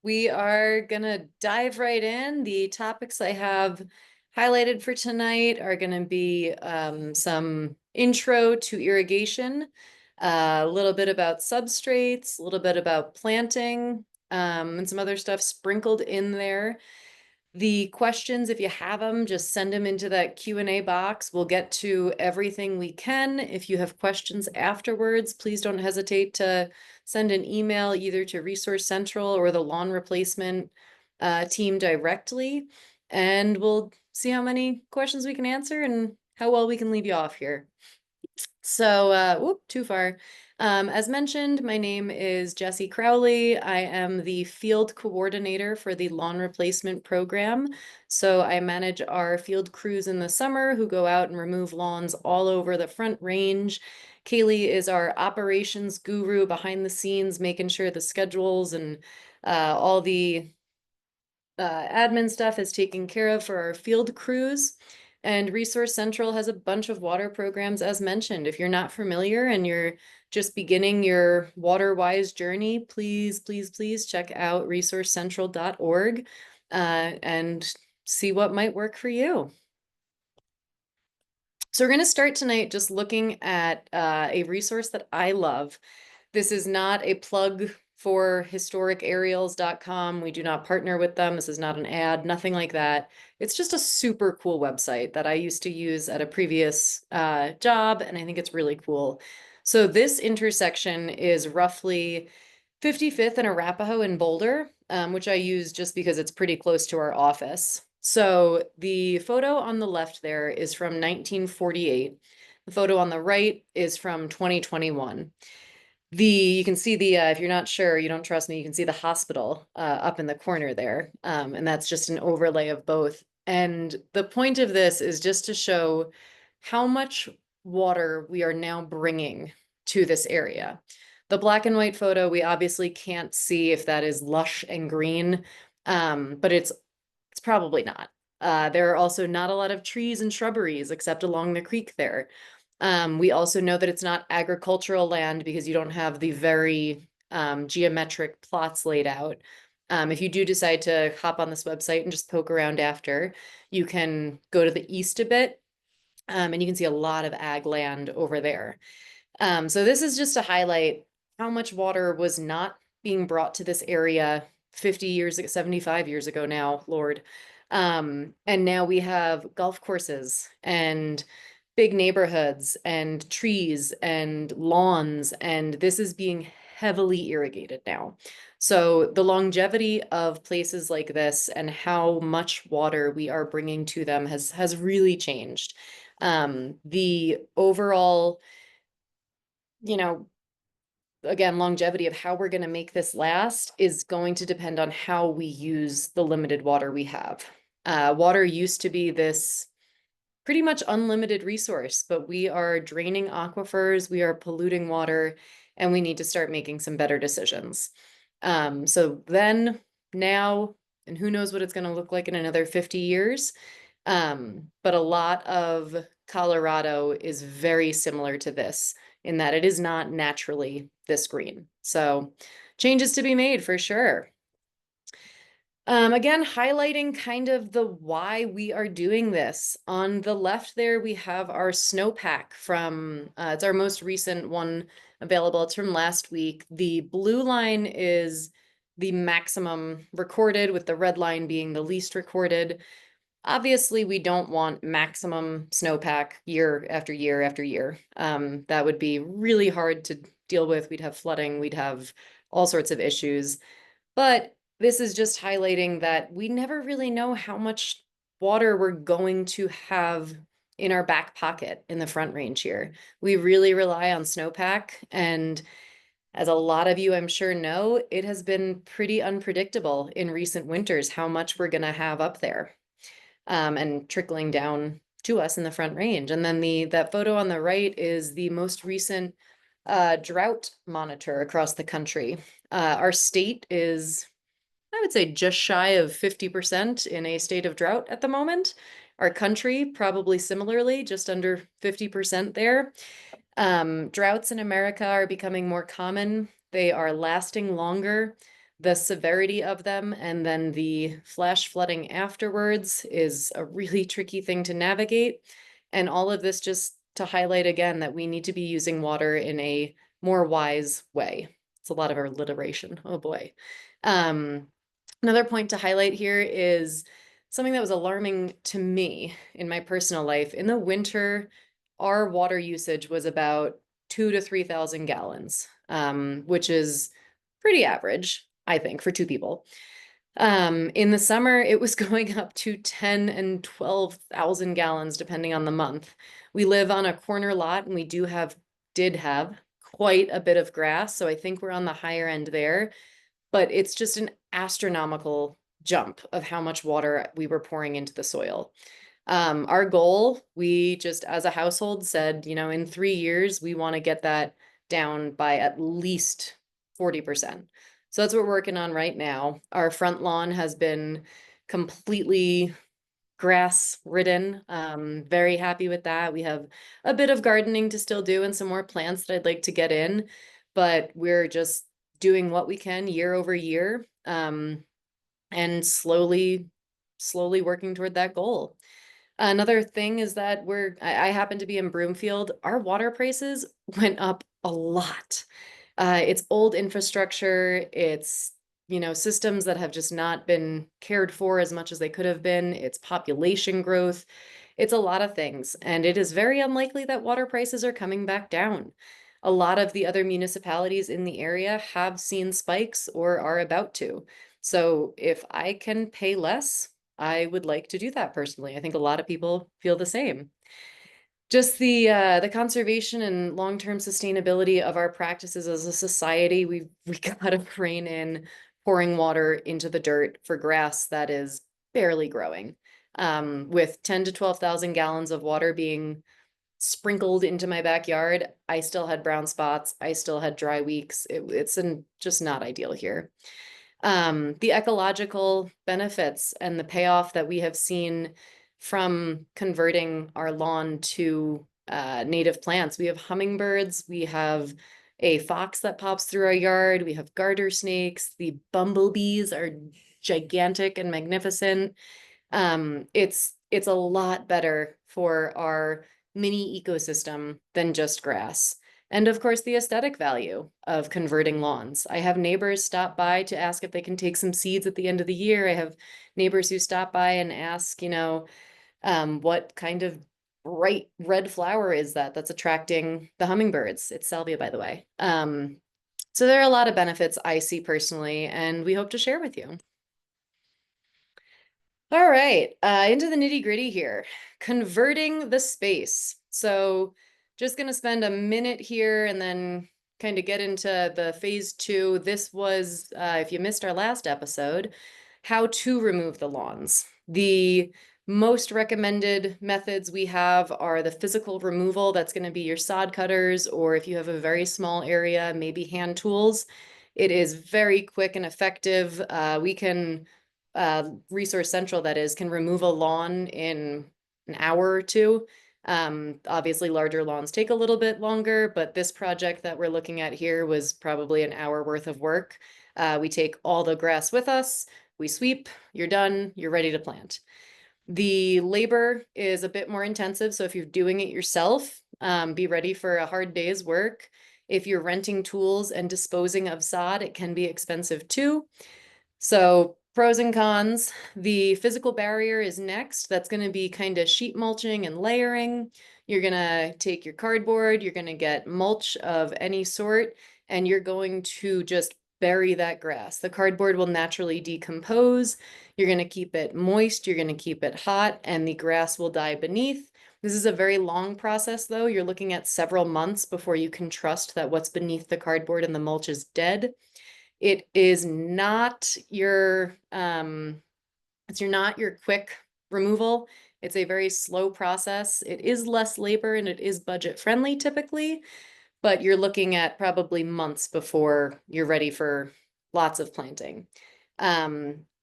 We are gonna dive right in. The topics I have highlighted for tonight are gonna be some intro to irrigation, a little bit about substrates, a little bit about planting, and some other stuff sprinkled in there. The questions, if you have them, just send them into that Q&A box. We'll get to everything we can. If you have questions afterwards, please don't hesitate to send an email either to Resource Central or the lawn replacement team directly. And we'll see how many questions we can answer and how well we can leave you off here. So, whoop, too far. As mentioned, my name is Jessie Crowley. I am the field coordinator for the lawn replacement program. So I manage our field crews in the summer who go out and remove lawns all over the Front Range. Kaylee is our operations guru behind the scenes, making sure the schedules and all the admin stuff is taken care of for our field crews. And Resource Central has a bunch of water programs, as mentioned. If you're not familiar and you're just beginning your Waterwise journey, please, please, please check out resourcecentral.org and see what might work for you. So we're going to start tonight just looking at a resource that I love. This is not a plug for historicaerials.com. We do not partner with them. This is not an ad, nothing like that. It's just a super cool website that I used to use at a previous job, and I think it's really cool. So this intersection is roughly 55th and Arapahoe in Boulder, which I use just because it's pretty close to our office. So the photo on the left there is from 1948. The photo on the right is from 2021. You can see the, if you're not sure, you don't trust me, you can see the hospital up in the corner there. And that's just an overlay of both. And the point of this is just to show how much water we are now bringing to this area. The black and white photo, we obviously can't see if that is lush and green, but it's probably not. There are also not a lot of trees and shrubberies except along the creek there. We also know that it's not agricultural land because you don't have the very geometric plots laid out. If you do decide to hop on this website and just poke around after, you can go to the east a bit, and you can see a lot of ag land over there. So this is just to highlight how much water was not being brought to this area 50 years, 75 years ago now, Lord. And now we have golf courses and big neighborhoods and trees and lawns, and this is being heavily irrigated now. So the longevity of places like this and how much water we are bringing to them has really changed. The overall, you know, again, longevity of how we're going to make this last is going to depend on how we use the limited water we have. Water used to be this pretty much unlimited resource, but we are draining aquifers, we are polluting water, and we need to start making some better decisions. So then, now, and who knows what it's going to look like in another 50 years, but a lot of Colorado is very similar to this in that it is not naturally this green. So changes to be made for sure. Again, highlighting kind of the why we are doing this. On the left there, we have our snowpack from, it's our most recent one available. It's from last week. The blue line is the maximum recorded, with the red line being the least recorded. Obviously, we don't want maximum snowpack year after year after year. That would be really hard to deal with. We'd have flooding, we'd have all sorts of issues. But this is just highlighting that we never really know how much water we're going to have in our back pocket in the Front Range here. We really rely on snowpack, and as a lot of you I'm sure know, it has been pretty unpredictable in recent winters how much we're going to have up there and trickling down to us in the Front Range. And then that photo on the right is the most recent drought monitor across the country. Our state is, I would say, just shy of 50% in a state of drought at the moment. Our country, probably similarly, just under 50% there. Droughts in America are becoming more common. They are lasting longer. The severity of them and then the flash flooding afterwards is a really tricky thing to navigate. And all of this just to highlight again that we need to be using water in a more wise way. It's a lot of alliteration. Oh boy. Um, Another point to highlight here is something that was alarming to me in my personal life. In the winter, our water usage was about 2 to 3,000 gallons, which is pretty average, I think, for two people. In the summer, it was going up to 10 and 12,000 gallons, depending on the month. We live on a corner lot and we did have quite a bit of grass. So I think we're on the higher end there, but it's just an astronomical jump of how much water we were pouring into the soil. Our goal, we just as a household said, in 3 years, we want to get that down by at least 40%. So that's what we're working on right now. Our front lawn has been completely grass ridden. Very happy with that. We have a bit of gardening to still do and some more plants that I'd like to get in, but we're just doing what we can year over year, and slowly working toward that goal. Another thing is that I happen to be in Broomfield. Our water prices went up a lot. It's old infrastructure. It's, systems that have just not been cared for as much as they could have been. It's population growth. It's a lot of things. And it is very unlikely that water prices are coming back down. A lot of the other municipalities in the area have seen spikes or are about to. So if I can pay less, I would like to do that personally. I think a lot of people feel the same. Just the conservation and long-term sustainability of our practices as a society, we gotta rein in pouring water into the dirt for grass that is barely growing. With 10 to 12,000 gallons of water being sprinkled into my backyard, I still had brown spots. I still had dry weeks. It's just not ideal here. The ecological benefits and the payoff that we have seen from converting our lawn to native plants. We have hummingbirds, we have a fox that pops through our yard, we have garter snakes, the bumblebees are gigantic and magnificent. It's a lot better for our mini ecosystem than just grass. And of course, the aesthetic value of converting lawns. I have neighbors stop by to ask if they can take some seeds at the end of the year. I have neighbors who stop by and ask, what kind of bright red flower is that's attracting the hummingbirds? It's salvia, by the way. So there are a lot of benefits I see personally, and we hope to share with you. All right, into the nitty gritty here. Converting the space. So just gonna spend a minute here and then kind of get into the phase two. This was, if you missed our last episode, how to remove the lawns. The most recommended methods we have are the physical removal. That's gonna be your sod cutters, or if you have a very small area, maybe hand tools. It is very quick and effective. We can Resource Central, that is, can remove a lawn in an hour or two. Obviously, larger lawns take a little bit longer, but this project that we're looking at here was probably an hour worth of work. We take all the grass with us, we sweep, you're done, you're ready to plant. The labor is a bit more intensive, so if you're doing it yourself, be ready for a hard day's work. If you're renting tools and disposing of sod, it can be expensive too. So pros and cons. The physical barrier is next. That's going to be kind of sheet mulching and layering. You're going to take your cardboard, you're going to get mulch of any sort, and you're going to just bury that grass. The cardboard will naturally decompose. You're going to keep it moist, you're going to keep it hot, and the grass will die beneath. This is a very long process, though. You're looking at several months before you can trust that what's beneath the cardboard and the mulch is dead. It is not your not your quick removal. It's a very slow process. It is less labor and it is budget friendly typically, but you're looking at probably months before you're ready for lots of planting.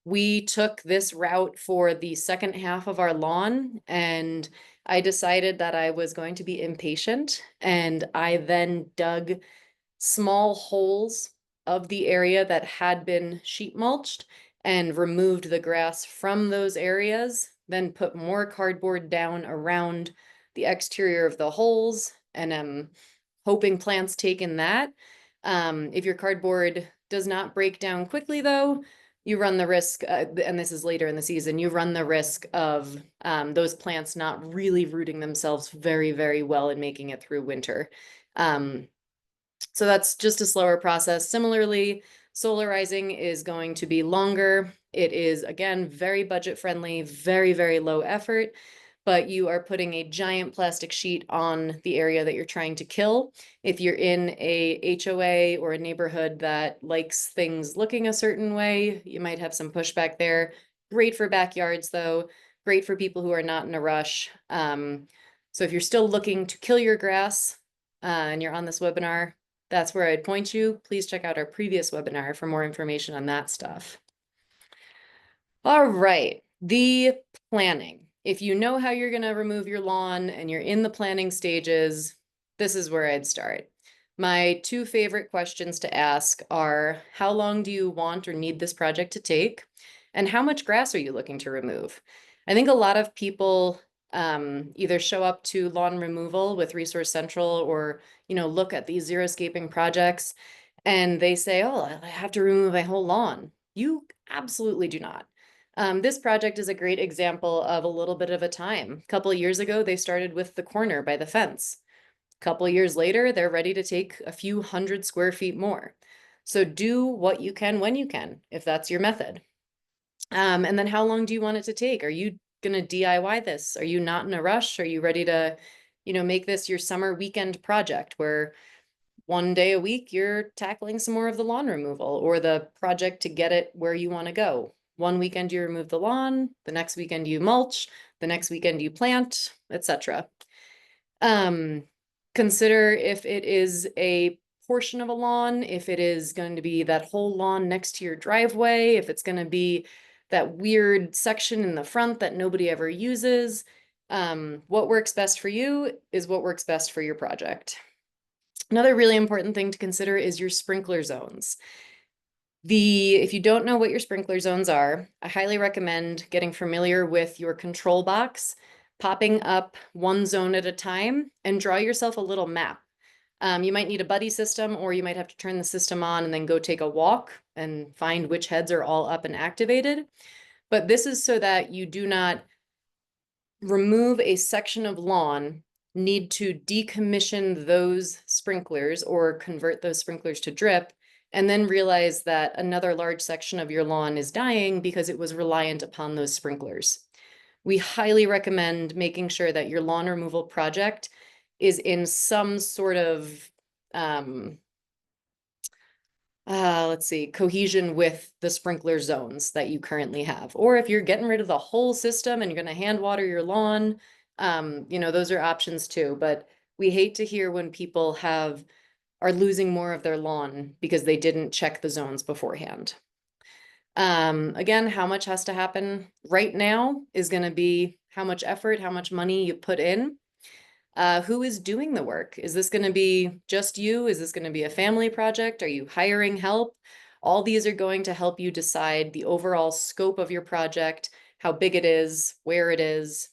We took this route for the second half of our lawn, and I decided that I was going to be impatient, and I then dug small holes of the area that had been sheet mulched and removed the grass from those areas, then put more cardboard down around the exterior of the holes, and am hoping plants take in that. If your cardboard does not break down quickly, though, you run the risk, and this is later in the season, you run the risk of those plants not really rooting themselves very, very well and making it through winter. So that's just a slower process. Similarly, solarizing is going to be longer. It is, again, very budget friendly, very, very low effort, but you are putting a giant plastic sheet on the area that you're trying to kill. If you're in a HOA or a neighborhood that likes things looking a certain way, you might have some pushback there. Great for backyards, though. Great for people who are not in a rush. So if you're still looking to kill your grass and you're on this webinar, that's where I'd point you. Please check out our previous webinar for more information on that stuff. All right, the planning. If you know how you're going to remove your lawn and you're in the planning stages, this is where I'd start. My two favorite questions to ask are, how long do you want or need this project to take? And how much grass are you looking to remove? I think a lot of people either show up to lawn removal with Resource Central or, look at these xeriscaping projects and they say, oh, I have to remove my whole lawn. You absolutely do not. This project is a great example of a little bit of a time. A couple of years ago, they started with the corner by the fence. A couple of years later, they're ready to take a few hundred square feet more. So do what you can when you can, if that's your method. And then how long do you want it to take? Are you going to DIY this? Are you not in a rush? Are you ready to, make this your summer weekend project where one day a week you're tackling some more of the lawn removal or the project to get it where you want to go? One weekend you remove the lawn, the next weekend you mulch, the next weekend you plant, etc. Consider if it is a portion of a lawn, if it is going to be that whole lawn next to your driveway, if it's going to be that weird section in the front that nobody ever uses. What works best for you is what works best for your project. Another really important thing to consider is your sprinkler zones. If you don't know what your sprinkler zones are, I highly recommend getting familiar with your control box, popping up one zone at a time, and draw yourself a little map. You might need a buddy system, or you might have to turn the system on and then go take a walk and find which heads are all up and activated. But this is so that you do not remove a section of lawn, need to decommission those sprinklers or convert those sprinklers to drip, and then realize that another large section of your lawn is dying because it was reliant upon those sprinklers. We highly recommend making sure that your lawn removal project is in some sort of cohesion with the sprinkler zones that you currently have. Or if you're getting rid of the whole system and you're going to hand water your lawn, those are options too. But we hate to hear when people are losing more of their lawn because they didn't check the zones beforehand. Again, how much has to happen right now is going to be how much effort, how much money you put in. Who is doing the work? Is this going to be just you? Is this going to be a family project? Are you hiring help? All these are going to help you decide the overall scope of your project, how big it is, where it is.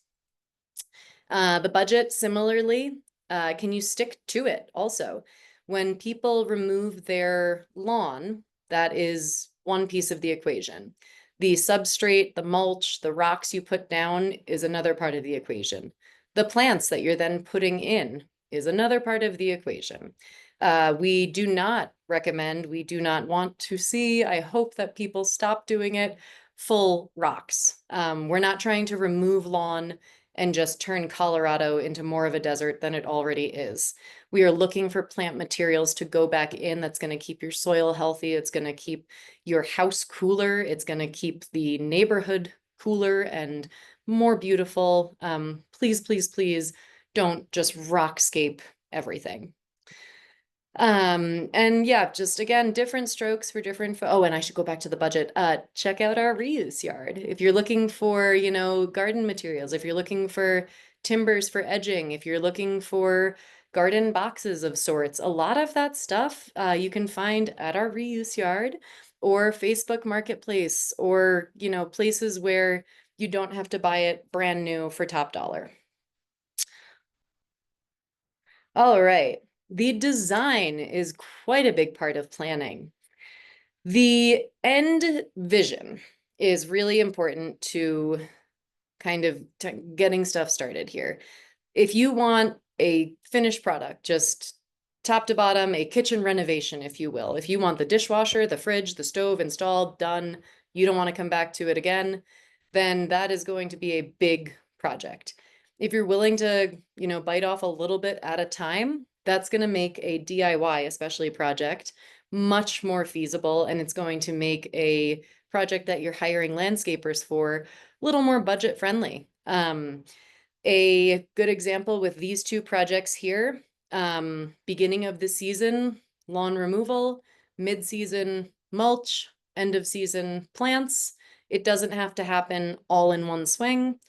The budget, similarly, can you stick to it also? When people remove their lawn, that is one piece of the equation. The substrate, the mulch, the rocks you put down is another part of the equation. The plants that you're then putting in is another part of the equation. We do not recommend, we do not want to see, I hope that people stop doing it, full rocks. We're not trying to remove lawn and just turn Colorado into more of a desert than it already is. We are looking for plant materials to go back in that's going to keep your soil healthy. It's going to keep your house cooler. It's going to keep the neighborhood cooler and more beautiful. Please, please, please don't just rockscape everything. And yeah, just again, different strokes for different, oh, and I should go back to the budget. Check out our reuse yard. If you're looking for, garden materials, if you're looking for timbers for edging, if you're looking for garden boxes of sorts. A lot of that stuff you can find at our reuse yard or Facebook Marketplace or, places where you don't have to buy it brand new for top dollar. All right. The design is quite a big part of planning. The end vision is really important to kind of getting stuff started here. If you want a finished product, just top to bottom, a kitchen renovation, if you will, if you want the dishwasher, the fridge, the stove installed, done, you don't want to come back to it again, then that is going to be a big project. If you're willing to, bite off a little bit at a time, that's going to make a DIY, especially project, much more feasible. And it's going to make a project that you're hiring landscapers for a little more budget friendly. A good example with these two projects here, beginning of the season, lawn removal, mid-season mulch, end of season plants. It doesn't have to happen all in one swing.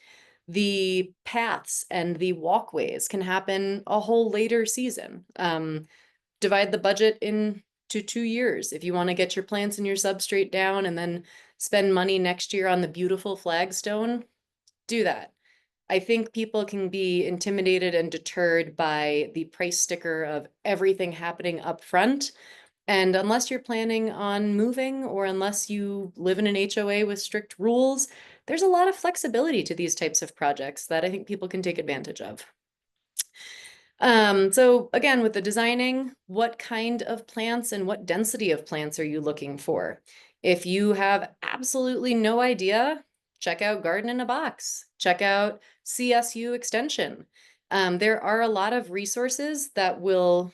The paths and the walkways can happen a whole later season. Divide the budget into 2 years. If you want to get your plants and your substrate down and then spend money next year on the beautiful flagstone, do that. I think people can be intimidated and deterred by the price sticker of everything happening up front. And unless you're planning on moving or unless you live in an HOA with strict rules, there's a lot of flexibility to these types of projects that I think people can take advantage of. So again, with the designing, what kind of plants and what density of plants are you looking for? If you have absolutely no idea, check out Garden in a Box, check out CSU Extension. There are a lot of resources that will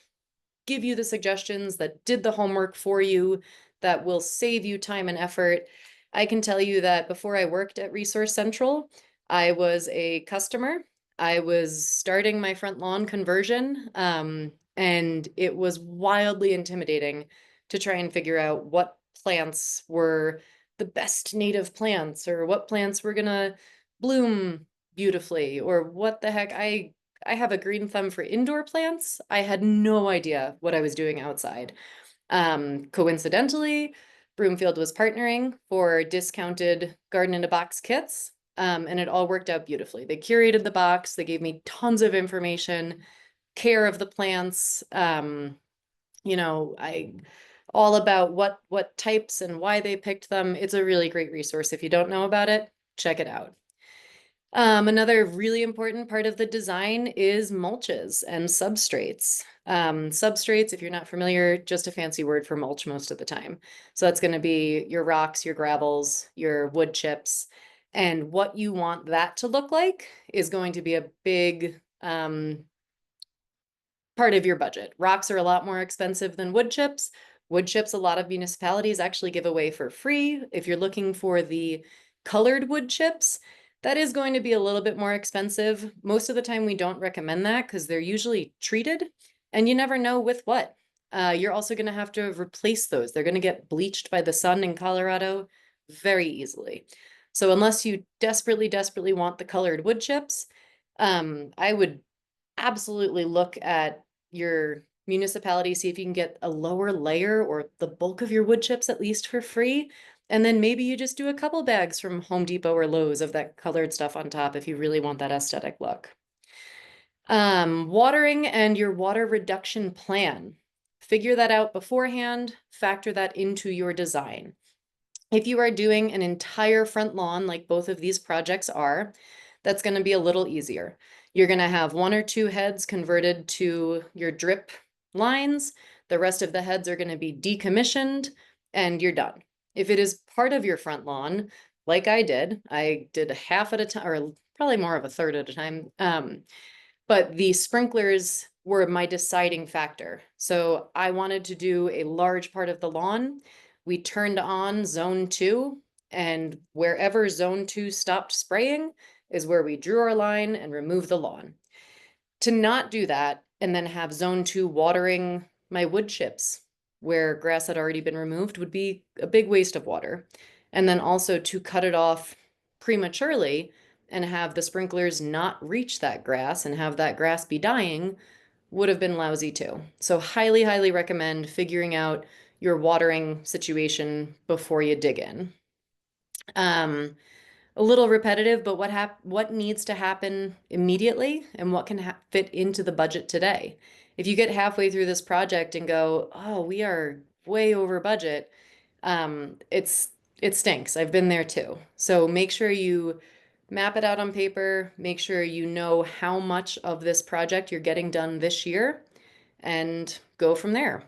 give you the suggestions, that did the homework for you, that will save you time and effort. I can tell you that before I worked at Resource Central, I was a customer. I was starting my front lawn conversion, and it was wildly intimidating to try and figure out what plants were the best native plants or what plants were gonna bloom beautifully or what the heck. I have a green thumb for indoor plants. I had no idea what I was doing outside. Coincidentally, Broomfield was partnering for discounted Garden in a Box kits, and it all worked out beautifully. They curated the box, they gave me tons of information, care of the plants, I all about what types and why they picked them. It's a really great resource. If you don't know about it, check it out. Another really important part of the design is mulches and substrates. Substrates, if you're not familiar, just a fancy word for mulch most of the time. So that's going to be your rocks, your gravels, your wood chips. And what you want that to look like is going to be a big part of your budget. Rocks are a lot more expensive than wood chips. Wood chips, a lot of municipalities actually give away for free. If you're looking for the colored wood chips, that is going to be a little bit more expensive. Most of the time, we don't recommend that because they're usually treated and you never know with what. You're also going to have to replace those. They're going to get bleached by the sun in Colorado very easily. So unless you desperately, desperately want the colored wood chips, I would absolutely look at your municipality, see if you can get a lower layer or the bulk of your wood chips at least for free. And then maybe you just do a couple bags from Home Depot or Lowe's of that colored stuff on top if you really want that aesthetic look. Watering and your water reduction plan. Figure that out beforehand, factor that into your design. If you are doing an entire front lawn like both of these projects are, that's going to be a little easier. You're going to have 1 or 2 heads converted to your drip lines. The rest of the heads are going to be decommissioned and you're done. If it is part of your front lawn, like I did half at a time, or probably more of a third at a time. But the sprinklers were my deciding factor. So I wanted to do a large part of the lawn. We turned on zone 2, and wherever zone 2 stopped spraying is where we drew our line and removed the lawn. To not do that and then have zone 2 watering my wood chips where grass had already been removed would be a big waste of water. And then also to cut it off prematurely and have the sprinklers not reach that grass and have that grass be dying would have been lousy too. So highly, highly recommend figuring out your watering situation before you dig in. Um, a little repetitive, but what needs to happen immediately and what can fit into the budget today? If you get halfway through this project and go, "Oh, we are way over budget," it stinks. I've been there too. So make sure you map it out on paper, make sure you know how much of this project you're getting done this year, and go from there.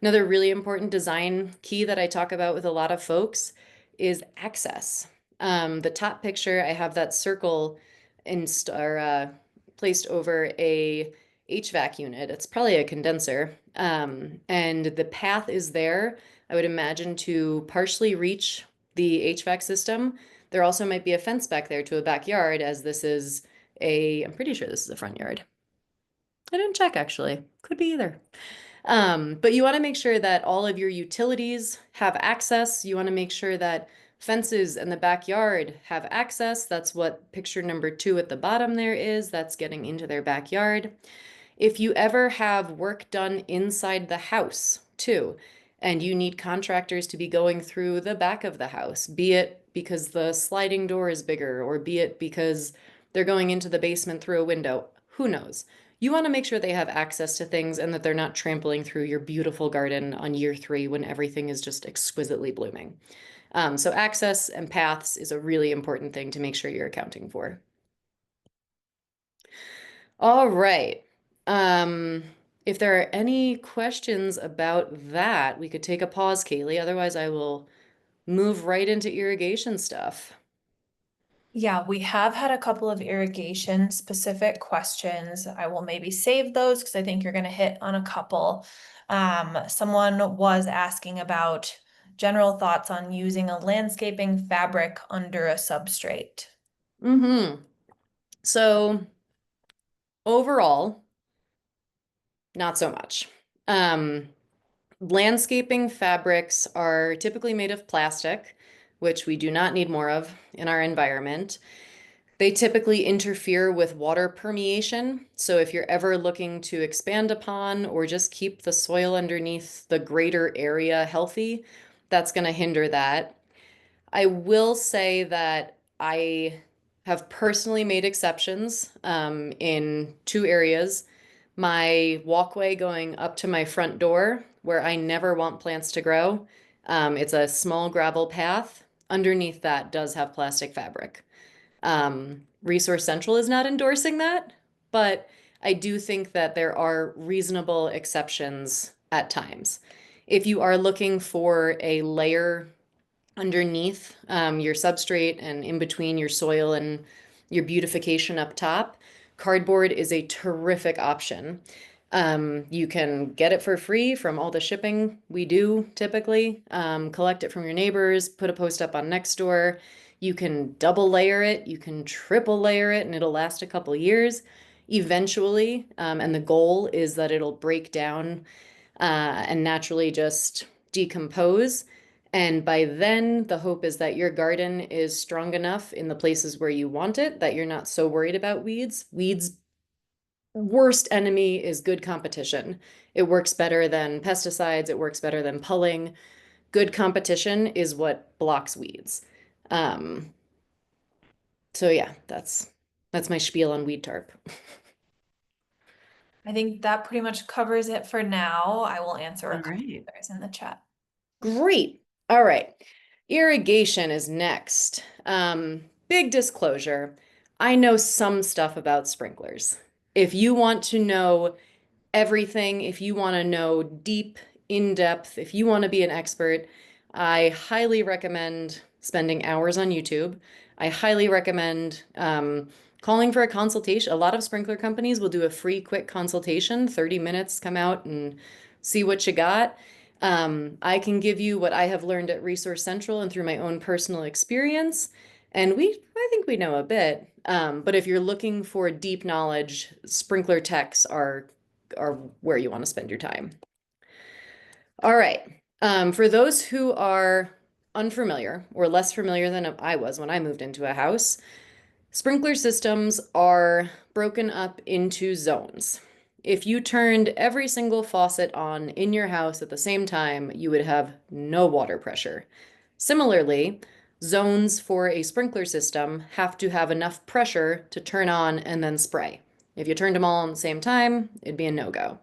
Another really important design key that I talk about with a lot of folks is access. The top picture, I have that circle placed over a HVAC unit. It's probably a condenser. And the path is there, I would imagine, to partially reach the HVAC system. There also might be a fence back there to a backyard, as I'm pretty sure this is a front yard. I didn't check actually. Could be either. But you want to make sure that all of your utilities have access. You want to make sure that fences in the backyard have access. That's what picture number 2 at the bottom there is. That's getting into their backyard. If you ever have work done inside the house too, and you need contractors to be going through the back of the house, be it because the sliding door is bigger, or be it because they're going into the basement through a window, who knows? You want to make sure they have access to things and that they're not trampling through your beautiful garden on year 3 when everything is just exquisitely blooming. So access and paths is a really important thing to make sure you're accounting for. All right. If there are any questions about that, we could take a pause, Kaylee. Otherwise, I will move right into irrigation stuff. Yeah, we have had a couple of irrigation specific questions. I will maybe save those because I think you're going to hit on a couple. Someone was asking about general thoughts on using a landscaping fabric under a substrate. So overall, not so much. Landscaping fabrics are typically made of plastic, which we do not need more of in our environment. They typically interfere with water permeation. So if you're ever looking to expand upon or just keep the soil underneath the greater area healthy, that's going to hinder that. I will say that I have personally made exceptions in 2 areas. My walkway going up to my front door, where I never want plants to grow. It's a small gravel path. Underneath that does have plastic fabric. Resource Central is not endorsing that, but I do think that there are reasonable exceptions at times. If you are looking for a layer underneath your substrate and in between your soil and your beautification up top, cardboard is a terrific option. You can get it for free from all the shipping we do typically. Collect it from your neighbors, put a post up on Nextdoor. You can double layer it, you can triple layer it, and it'll last a couple years eventually. And the goal is that it'll break down and naturally just decompose. And by then, the hope is that your garden is strong enough in the places where you want it that you're not so worried about weeds. Weeds' worst enemy is good competition. It works better than pesticides, it works better than pulling. Good competition is what blocks weeds. Um, so yeah, that's my spiel on weed tarp. I think that pretty much covers it for now. I will answer a All couple right. others in the chat. Great. All right. Irrigation is next. Big disclosure. I know some stuff about sprinklers. If you want to know everything, if you want to know deep, in depth, if you want to be an expert, I highly recommend spending hours on YouTube. I highly recommend calling for a consultation. A lot of sprinkler companies will do a free, quick consultation, 30 minutes, come out and see what you got. I can give you what I have learned at Resource Central and through my own personal experience. And I think we know a bit. But if you're looking for deep knowledge, sprinkler techs are where you want to spend your time. All right. For those who are unfamiliar or less familiar than I was when I moved into a house, sprinkler systems are broken up into zones. if you turned every single faucet on in your house at the same time, you would have no water pressure. Similarly, zones for a sprinkler system have to have enough pressure to turn on and then spray. If you turned them all at the same time, it'd be a no-go.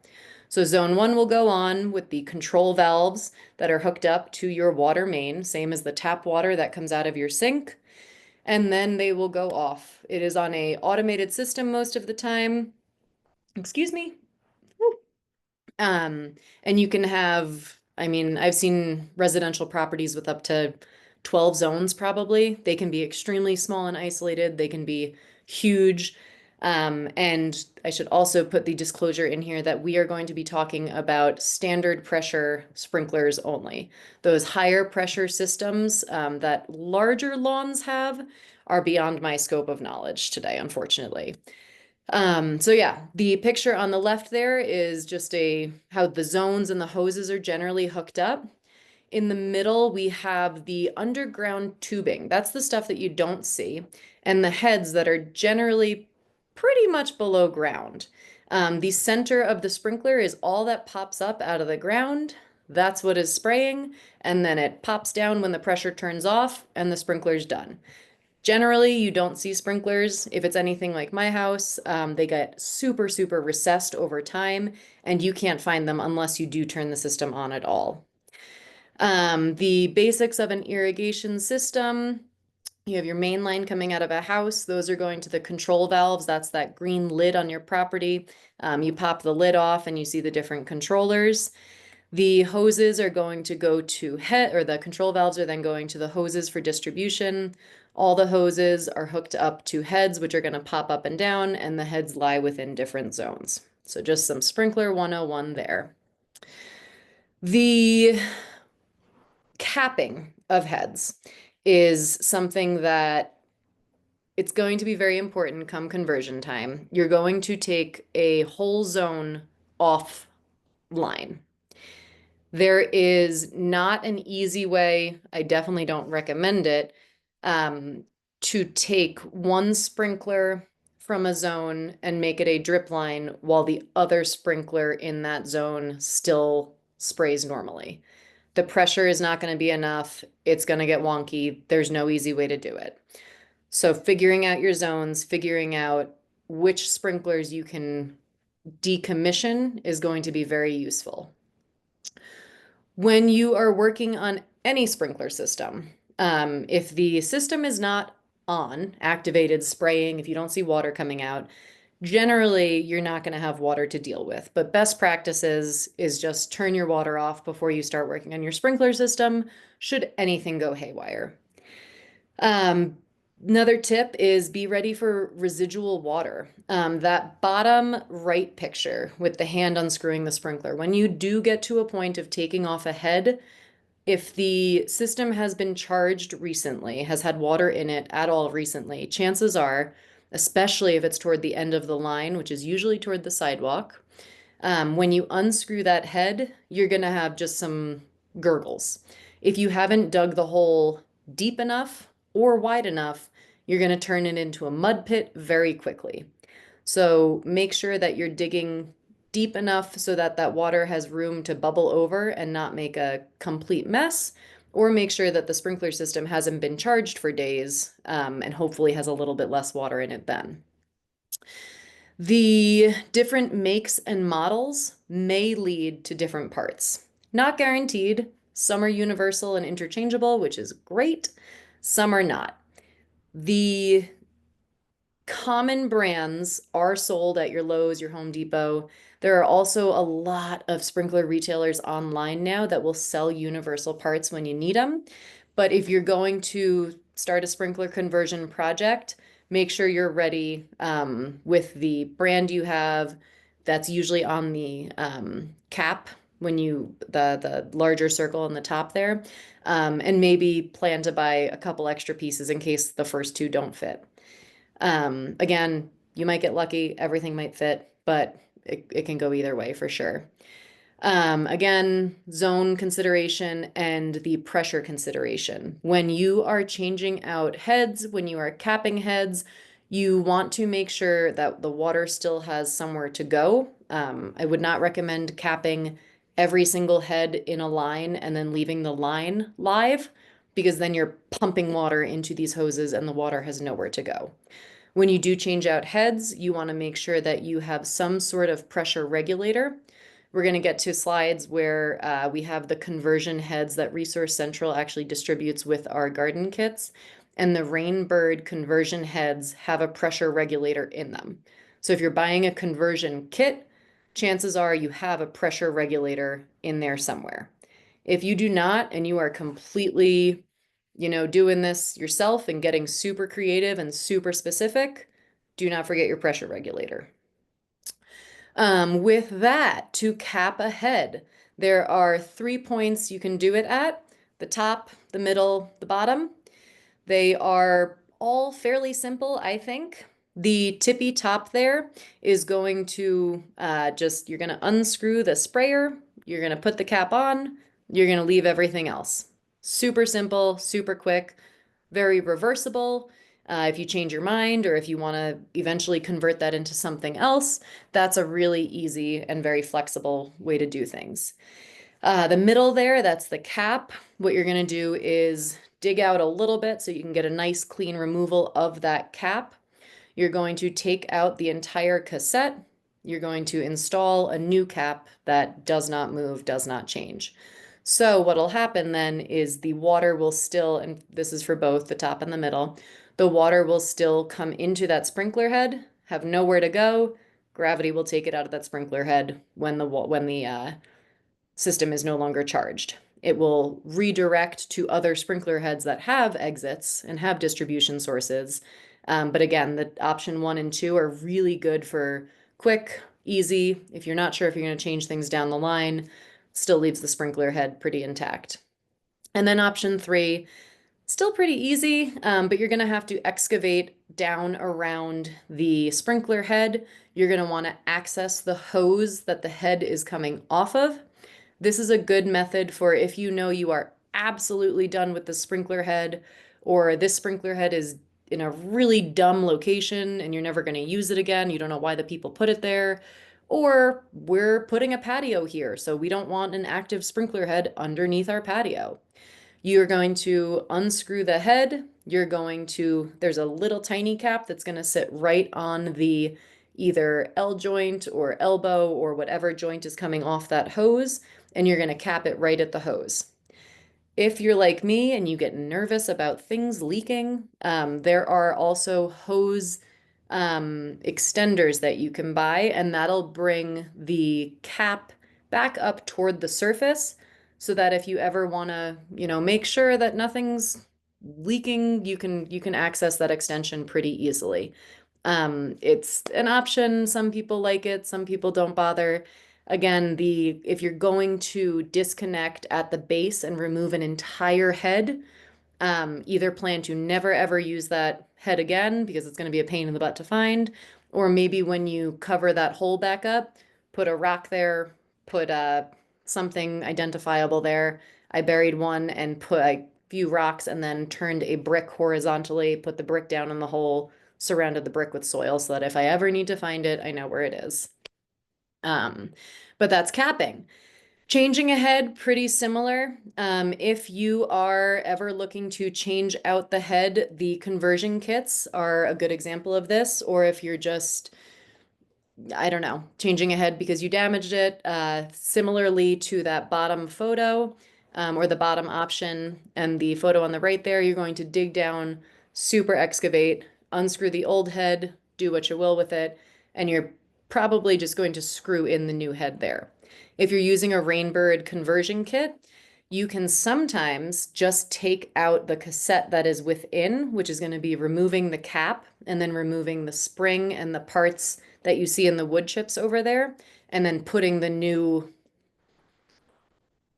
So zone one will go on with the control valves that are hooked up to your water main, same as the tap water that comes out of your sink, and then they will go off. It is on a automated system most of the time. Excuse me. Um, and you can have, I mean, I've seen residential properties with up to 12 zones probably. They can be extremely small and isolated. They can be huge. And I should also put the disclosure in here that we are going to be talking about standard pressure sprinklers only. Those higher pressure systems that larger lawns have are beyond my scope of knowledge today, unfortunately. So yeah, the picture on the left there is just how the zones and the hoses are generally hooked up. In the middle, we have the underground tubing. That's the stuff that you don't see, and the heads that are generally pretty much below ground. The center of the sprinkler is all that pops up out of the ground. That's what is spraying, and then it pops down when the pressure turns off and the sprinkler's done. Generally, you don't see sprinklers. If it's anything like my house, they get super, super recessed over time, and you can't find them unless you do turn the system on at all. The basics of an irrigation system, you have your main line coming out of a house. Those are going to the control valves. That's that green lid on your property. You pop the lid off and you see the different controllers. The hoses are going to go to head, or the control valves are then going to the hoses for distribution. All the hoses are hooked up to heads, which are going to pop up and down, and the heads lie within different zones. So just some sprinkler 101 there. The capping of heads is something that it's going to be very important come conversion time. You're going to take a whole zone offline. There is not an easy way, I definitely don't recommend it, to take one sprinkler from a zone and make it a drip line while the other sprinkler in that zone still sprays normally. The pressure is not going to be enough. It's going to get wonky. There's no easy way to do it. So figuring out your zones, figuring out which sprinklers you can decommission is going to be very useful. When you are working on any sprinkler system, if the system is not on, activated spraying, if you don't see water coming out, generally you're not going to have water to deal with. But best practices is just turn your water off before you start working on your sprinkler system, should anything go haywire. Another tip is be ready for residual water. That bottom right picture with the hand unscrewing the sprinkler, when you do get to a point of taking off a head, if the system has been charged recently, has had water in it at all recently, chances are, especially if it's toward the end of the line, which is usually toward the sidewalk, when you unscrew that head, you're going to have just some gurgles. If you haven't dug the hole deep enough or wide enough, you're going to turn it into a mud pit very quickly. So make sure that you're digging deep enough so that that water has room to bubble over and not make a complete mess, or make sure that the sprinkler system hasn't been charged for days, and hopefully has a little bit less water in it then. The different makes and models may lead to different parts. Not guaranteed. Some are universal and interchangeable, which is great. Some are not. The common brands are sold at your Lowe's, your Home Depot. There are also a lot of sprinkler retailers online now that will sell universal parts when you need them. But if you're going to start a sprinkler conversion project, make sure you're ready with the brand you have. That's usually on the cap when the larger circle on the top there. And maybe plan to buy a couple extra pieces in case the first two don't fit. Again, you might get lucky, everything might fit, but it can go either way for sure. Again, zone consideration and the pressure consideration. When you are changing out heads, when you are capping heads, You want to make sure that the water still has somewhere to go. I would not recommend capping every single head in a line and then leaving the line live, because then you're pumping water into these hoses and the water has nowhere to go. When you do change out heads, you want to make sure that you have some sort of pressure regulator. We're going to get to slides where we have the conversion heads that Resource Central actually distributes with our garden kits. And the Rainbird conversion heads have a pressure regulator in them. So if you're buying a conversion kit, chances are you have a pressure regulator in there somewhere. If you do not, and you are completely, doing this yourself and getting super creative and super specific, do not forget your pressure regulator. With that, to cap a head, there are 3 points you can do it at: the top, the middle, the bottom. They are all fairly simple, I think. The tippy top there is going to you're going to unscrew the sprayer, you're going to put the cap on, you're going to leave everything else. Super simple, super quick, very reversible. If you change your mind or if you want to eventually convert that into something else, that's a really easy and very flexible way to do things. The middle there, that's the cap. What you're going to do is dig out a little bit so you can get a nice clean removal of that cap. You're going to take out the entire cassette. You're going to install a new cap that does not move, does not change. So what'll happen then is the water will still, and this is for both the top and the middle, the water will still come into that sprinkler head, have nowhere to go. Gravity will take it out of that sprinkler head when the system is no longer charged. It will redirect to other sprinkler heads that have exits and have distribution sources. But again, the option 1 and 2 are really good for quick, easy. If you're not sure if you're going to change things down the line, still leaves the sprinkler head pretty intact. And then option 3, still pretty easy, but you're going to have to excavate down around the sprinkler head. You're going to want to access the hose that the head is coming off of. This is a good method for if you know you are absolutely done with the sprinkler head, or this sprinkler head is in a really dumb location and you're never going to use it again. You don't know why the people put it there. Or we're putting a patio here, so we don't want an active sprinkler head underneath our patio. You're going to unscrew the head. There's a little tiny cap that's going to sit right on the either L joint or elbow or whatever joint is coming off that hose, and you're going to cap it right at the hose. If you're like me and you get nervous about things leaking, there are also hose extenders that you can buy, and that'll bring the cap back up toward the surface so that if you ever want to, make sure that nothing's leaking, you can access that extension pretty easily. It's an option. Some people like it, some people don't bother. Again, if you're going to disconnect at the base and remove an entire head, either plan to never ever use that head again because it's going to be a pain in the butt to find, or maybe when you cover that hole back up, put a rock there, put something identifiable there. I buried one and put a few rocks and then turned a brick horizontally, put the brick down in the hole, surrounded the brick with soil so that if I ever need to find it, I know where it is. Um, but that's capping. Changing ahead, pretty similar. If you are ever looking to change out the head, the conversion kits are a good example of this. Or if you're just, I don't know, changing a head because you damaged it, similarly to that bottom photo, or the bottom option and the photo on the right there, you're going to dig down, super excavate, unscrew the old head, do what you will with it, and you're probably just going to screw in the new head there. If you're using a Rainbird conversion kit, you can sometimes just take out the cassette that is within, which is going to be removing the cap and then removing the spring and the parts that you see in the wood chips over there, and then putting the new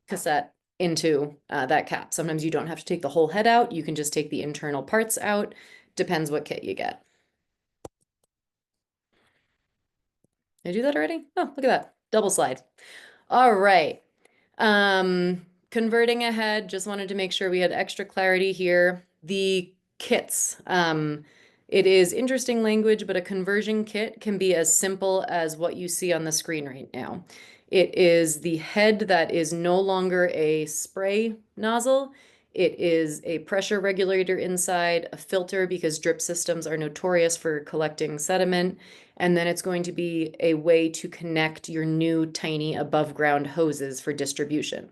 cassette into that cap. Sometimes you don't have to take the whole head out. You can just take the internal parts out. Depends what kit you get. Did I do that already? Oh, look at that. Double slide. All right. Converting ahead, just wanted to make sure we had extra clarity here. The kits. It is interesting language, but a conversion kit can be as simple as what you see on the screen right now. It is the head that is no longer a spray nozzle. It is a pressure regulator inside, a filter because drip systems are notorious for collecting sediment. And then it's going to be a way to connect your new tiny above ground hoses for distribution.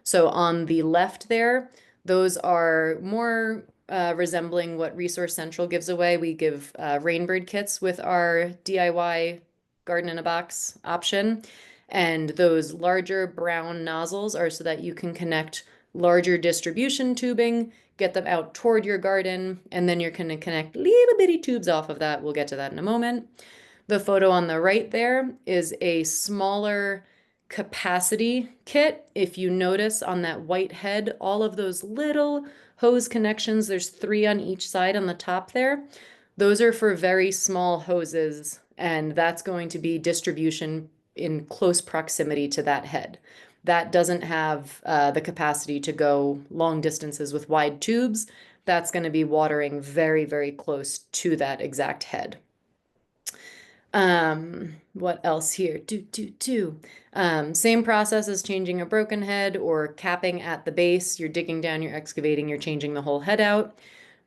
So on the left there, those are more resembling what Resource Central gives away. We give Rainbird kits with our DIY garden in a box option. And those larger brown nozzles are so that you can connect larger distribution tubing, get them out toward your garden, and then you're going to connect little bitty tubes off of that. We'll get to that in a moment. The photo on the right there is a smaller capacity kit. If you notice on that white head, all of those little hose connections, there's 3 on each side on the top there. Those are for very small hoses, and that's going to be distribution in close proximity to that head. That doesn't have the capacity to go long distances with wide tubes. That's going to be watering very, very close to that exact head. What else here? Same process as changing a broken head or capping at the base. You're digging down, you're excavating, you're changing the whole head out.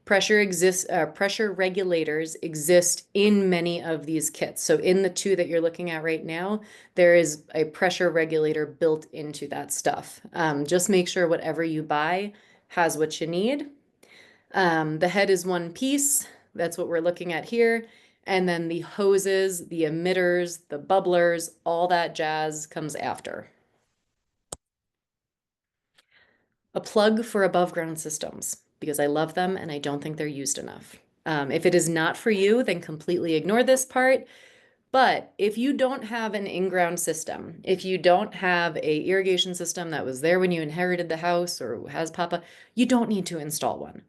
Pressure regulators exist in many of these kits. So in the 2 that you're looking at right now, there is a pressure regulator built into that stuff. Just make sure whatever you buy has what you need. The head is one piece. That's what we're looking at here. And then the hoses, the emitters, the bubblers, all that jazz comes after. A plug for above ground systems because I love them and I don't think they're used enough. If it is not for you, then completely ignore this part. But if you don't have an in-ground system, if you don't have a irrigation system that was there when you inherited the house or has Papa, you don't need to install one.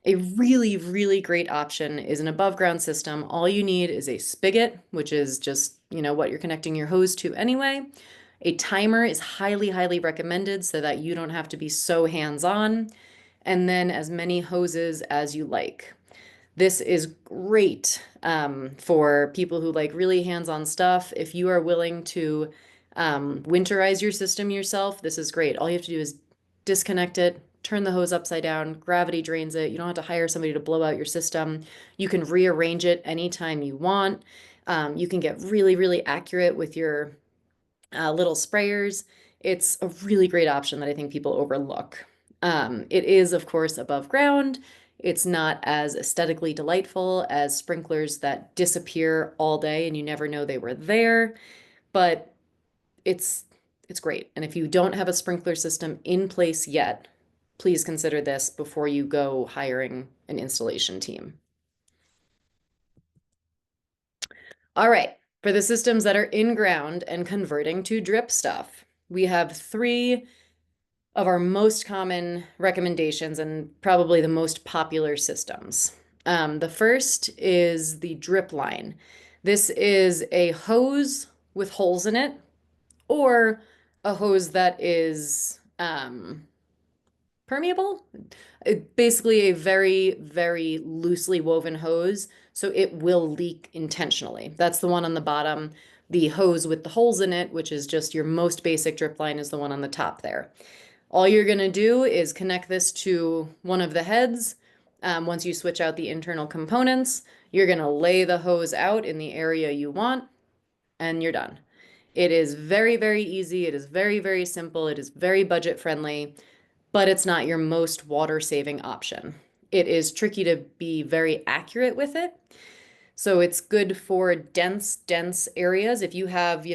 A really, really great option is an above ground system. All you need is a spigot, which is just, what you're connecting your hose to anyway. A timer is highly, highly recommended so that you don't have to be so hands-on. And then as many hoses as you like. This is great for people who like really hands-on stuff. If you are willing to winterize your system yourself, this is great. All you have to do is disconnect it, turn the hose upside down, gravity drains it. You don't have to hire somebody to blow out your system. You can rearrange it anytime you want. You can get really, really accurate with your little sprayers. It's a really great option that I think people overlook. It is, of course, above ground. It's not as aesthetically delightful as sprinklers that disappear all day and you never know they were there, but it's great. And if you don't have a sprinkler system in place yet, please consider this before you go hiring an installation team. All right, for the systems that are in ground and converting to drip stuff, we have 3 of our most common recommendations and probably the most popular systems. The first is the drip line. This is a hose with holes in it or a hose that is permeable. Basically a very, very loosely woven hose, so it will leak intentionally. That's the one on the bottom. The hose with the holes in it, which is just your most basic drip line, is the one on the top there. All you're going to do is connect this to one of the heads. Once you switch out the internal components, you're going to lay the hose out in the area you want, and you're done. It is very, very easy. It is very, very simple. It is very budget friendly, but it's not your most water saving option. It is tricky to be very accurate with it. So it's good for dense areas. If you have,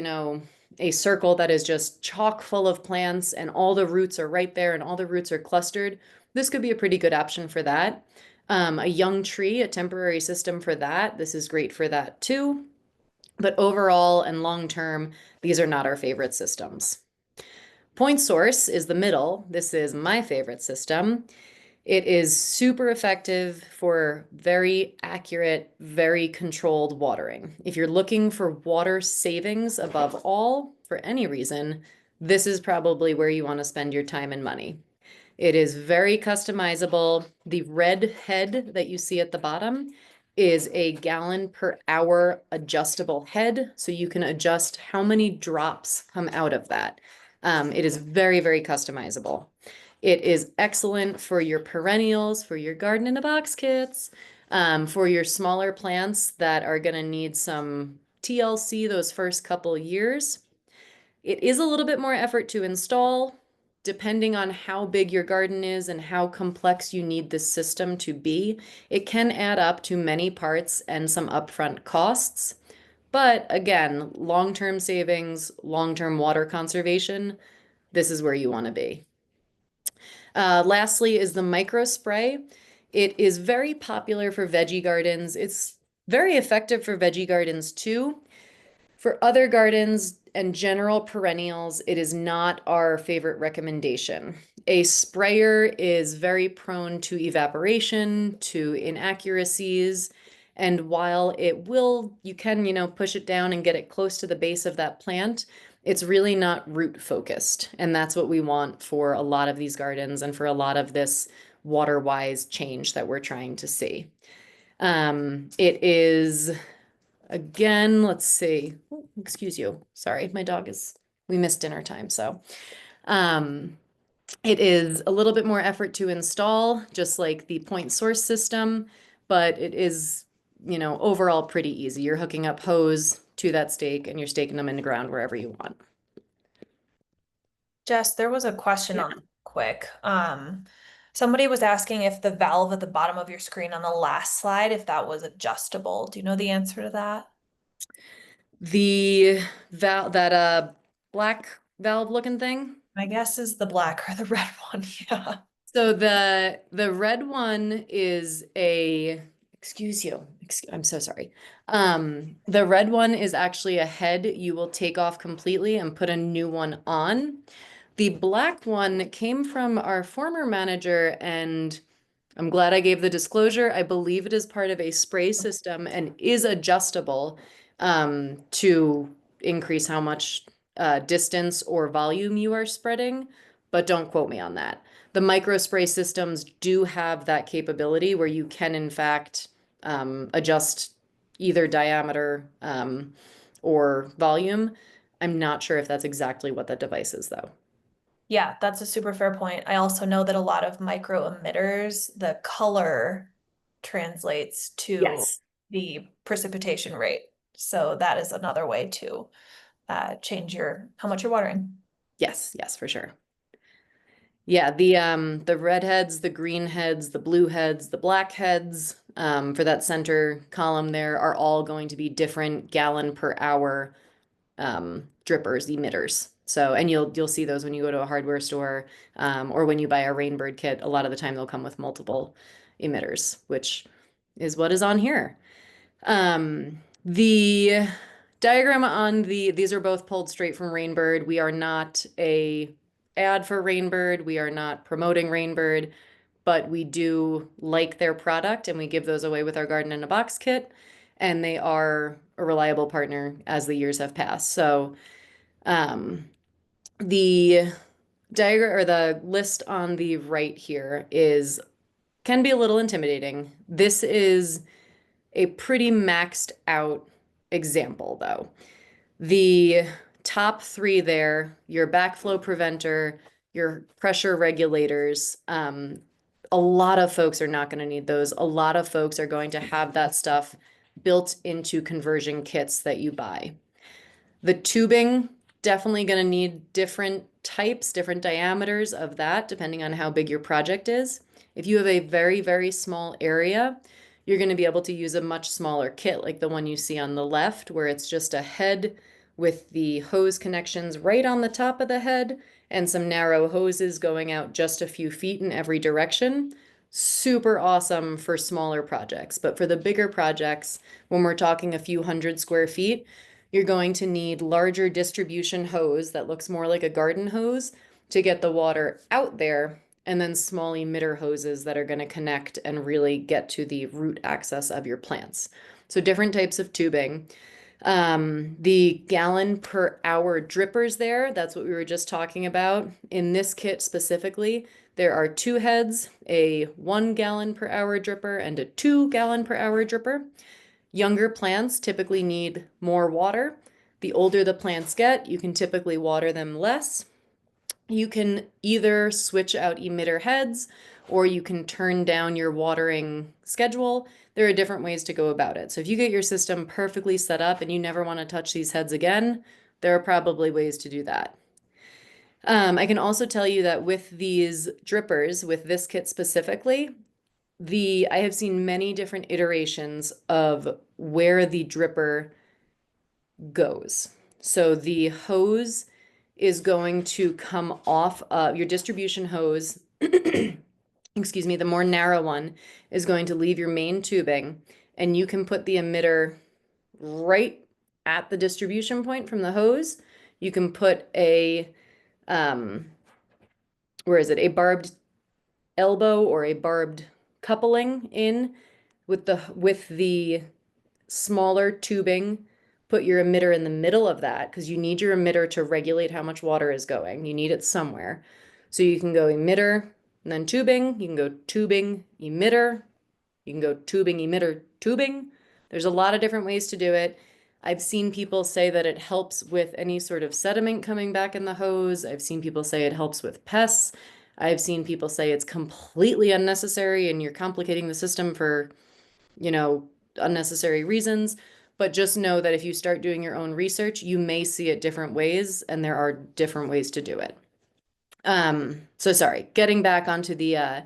a circle that is just chock full of plants and all the roots are right there and all the roots are clustered, this could be a pretty good option for that. A young tree, a temporary system for that. This is great for that too. But overall and long term, these are not our favorite systems. Point source is the middle. This is my favorite system. It is super effective for very accurate, very controlled watering. If you're looking for water savings above all, for any reason, this is probably where you want to spend your time and money. It is very customizable. The red head that you see at the bottom is a gallon per hour adjustable head. So you can adjust how many drops come out of that. It is very, very customizable. It is excellent for your perennials, for your garden in a box kits, for your smaller plants that are going to need some TLC those first couple years. It is a little bit more effort to install, depending on how big your garden is and how complex you need this system to be. It can add up to many parts and some upfront costs. But again, long-term savings, long-term water conservation, this is where you want to be. Lastly is the micro spray. It is very popular for veggie gardens. It's very effective for veggie gardens too. For other gardens and general perennials, it is not our favorite recommendation. A sprayer is very prone to evaporation, to inaccuracies, and while it will, you can, push it down and get it close to the base of that plant, it's really not root focused. And that's what we want for a lot of these gardens and for a lot of this water-wise change that we're trying to see. It is Again, let's see. Oh, excuse you. Sorry, we missed dinner time. So, um, it is a little bit more effort to install, just like the point source system, but it is, overall pretty easy. You're hooking up hose to that stake and you're staking them in the ground wherever you want. Jess, there was a question Yeah. on quick. Somebody was asking if the valve at the bottom of your screen on the last slide, if that was adjustable. Do you know the answer to that? The that black valve looking thing. My guess is the black or the red one. Yeah. So the red one is excuse you. I'm so sorry. The red one is actually a head you will take off completely and put a new one on. The black one came from our former manager, and I'm glad I gave the disclosure. I believe it is part of a spray system and is adjustable to increase how much distance or volume you are spreading, but don't quote me on that. The micro spray systems do have that capability where you can, in fact, adjust either diameter or volume. I'm not sure if that's exactly what that device is, though. Yeah, that's a super fair point. I also know that a lot of micro emitters, the color translates to Yes. the precipitation rate. So that is another way to change how much you're watering. Yes, yes, for sure. Yeah, the red heads, the green heads, the blue heads, the black heads, for that center column there are all going to be different gallon per hour drippers, emitters. So, and you'll see those when you go to a hardware store, or when you buy a Rainbird kit. A lot of the time they'll come with multiple emitters, which is what is on here. The diagram on these are both pulled straight from Rainbird. We are not a ad for Rainbird. We are not promoting Rainbird, but we do like their product and we give those away with our garden in a box kit. And they are a reliable partner as the years have passed. So, the diagram or the list on the right here can be a little intimidating. This is a pretty maxed out example though. The top three there, your backflow preventer, your pressure regulators, a lot of folks are not going to need those. A lot of folks are going to have that stuff built into conversion kits that you buy. The tubing, definitely going to need different types, different diameters of that, depending on how big your project is. If you have a very, very small area, you're going to be able to use a much smaller kit like the one you see on the left, where it's just a head with the hose connections right on the top of the head and some narrow hoses going out just a few feet in every direction. Super awesome for smaller projects. But for the bigger projects, when we're talking a few hundred square feet, you're going to need larger distribution hose that looks more like a garden hose to get the water out there, and then small emitter hoses that are going to connect and really get to the root access of your plants. So different types of tubing. The gallon per hour drippers there, that's what we were just talking about. In this kit specifically, There are two heads, a 1 gallon per hour dripper and a 2 gallon per hour dripper. Younger plants typically need more water. The older the plants get, you can typically water them less. You can either switch out emitter heads or you can turn down your watering schedule. There are different ways to go about it. So if you get your system perfectly set up and you never want to touch these heads again, there are probably ways to do that. I can also tell you that with these drippers, with this kit specifically, I have seen many different iterations of where the dripper goes. So the hose is going to come off of your distribution hose. Excuse me, the more narrow one is going to leave your main tubing, and you can put the emitter right at the distribution point from the hose. You can put um, where is it? A barbed elbow or a barbed coupling in with the smaller tubing. Put your emitter in the middle of that because you need your emitter to regulate how much water is going. You need it somewhere. So you can go emitter and then tubing. You can go tubing, emitter. You can go tubing, emitter, tubing. There's a lot of different ways to do it. I've seen people say that it helps with any sort of sediment coming back in the hose. I've seen people say it helps with pests. I've seen people say it's completely unnecessary and you're complicating the system for, you know, unnecessary reasons. But just know that if you start doing your own research, you may see it different ways, and there are different ways to do it. So sorry, getting back onto the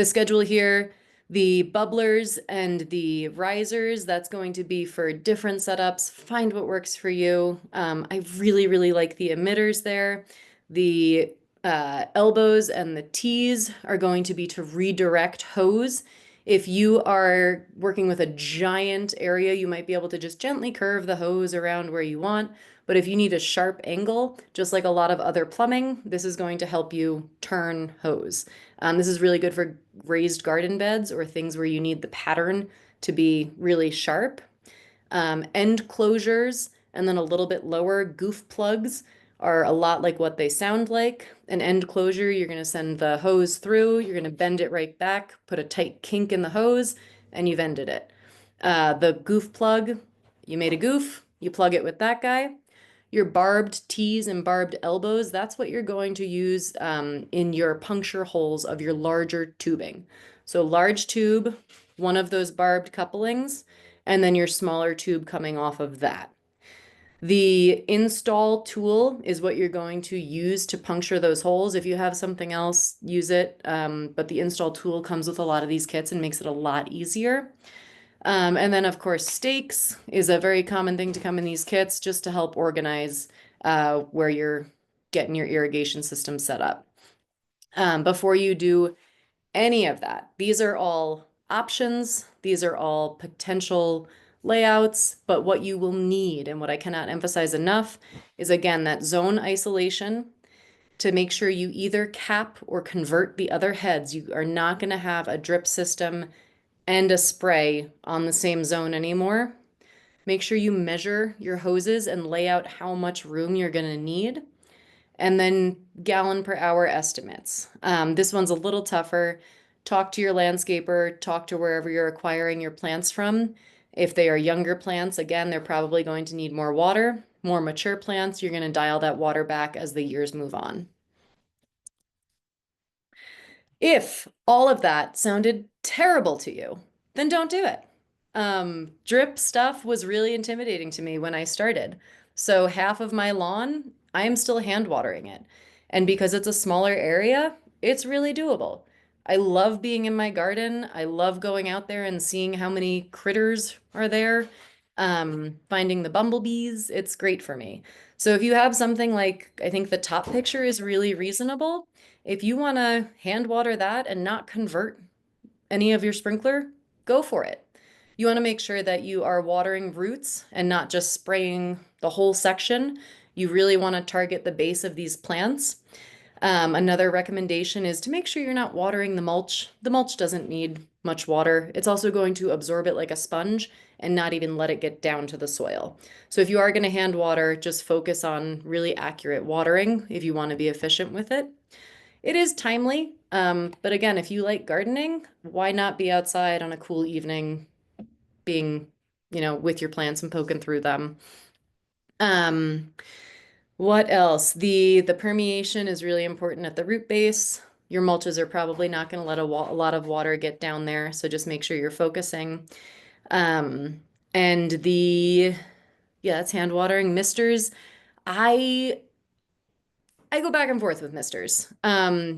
schedule here, the bubblers and the risers, that's going to be for different setups. Find what works for you. I really, really like the emitters there. The elbows and the T's are going to be to redirect hose. If you are working with a giant area, you might be able to just gently curve the hose around where you want. But if you need a sharp angle, just like a lot of other plumbing, this is going to help you turn hose. This is really good for raised garden beds or things where you need the pattern to be really sharp. End closures and then a little bit lower goof plugs are a lot like what they sound like. An end closure, you're going to send the hose through, you're going to bend it right back, put a tight kink in the hose, and you've ended it. The goof plug, you made a goof, you plug it with that guy. Your barbed T's and barbed elbows, that's what you're going to use in your puncture holes of your larger tubing. So large tube, one of those barbed couplings, and then your smaller tube coming off of that. The install tool is what you're going to use to puncture those holes. If you have something else, use it. But the install tool comes with a lot of these kits and makes it a lot easier. And then, of course, stakes is a very common thing to come in these kits just to help organize where you're getting your irrigation system set up. Before you do any of that, these are all options. These are all potential layouts, but what you will need and what I cannot emphasize enough is, again, that zone isolation to make sure you either cap or convert the other heads. You are not going to have a drip system and a spray on the same zone anymore. Make sure you measure your hoses and lay out how much room you're going to need. And then gallon per hour estimates. This one's a little tougher. Talk to your landscaper, talk to wherever you're acquiring your plants from. If they are younger plants, again, they're probably going to need more water. More mature plants, you're going to dial that water back as the years move on. If all of that sounded terrible to you, then don't do it. Drip stuff was really intimidating to me when I started. So half of my lawn, I am still hand watering it. And because it's a smaller area, it's really doable. I love being in my garden. I love going out there and seeing how many critters are there. Finding the bumblebees, it's great for me. So if you have something like, I think the top picture is really reasonable. If you want to hand water that and not convert any of your sprinkler, go for it. You want to make sure that you are watering roots and not just spraying the whole section. You really want to target the base of these plants. Another recommendation is to make sure you're not watering the mulch. The mulch doesn't need much water. It's also going to absorb it like a sponge and not even let it get down to the soil. So if you are going to hand water, just focus on really accurate watering if you want to be efficient with it. It is timely. But again, if you like gardening, why not be outside on a cool evening, being, with your plants and poking through them? Um, what else? The permeation is really important at the root base. Your mulches are probably not going to let a lot of water get down there, so just make sure you're focusing. Um, and yeah, it's hand watering. Misters, I I go back and forth with misters.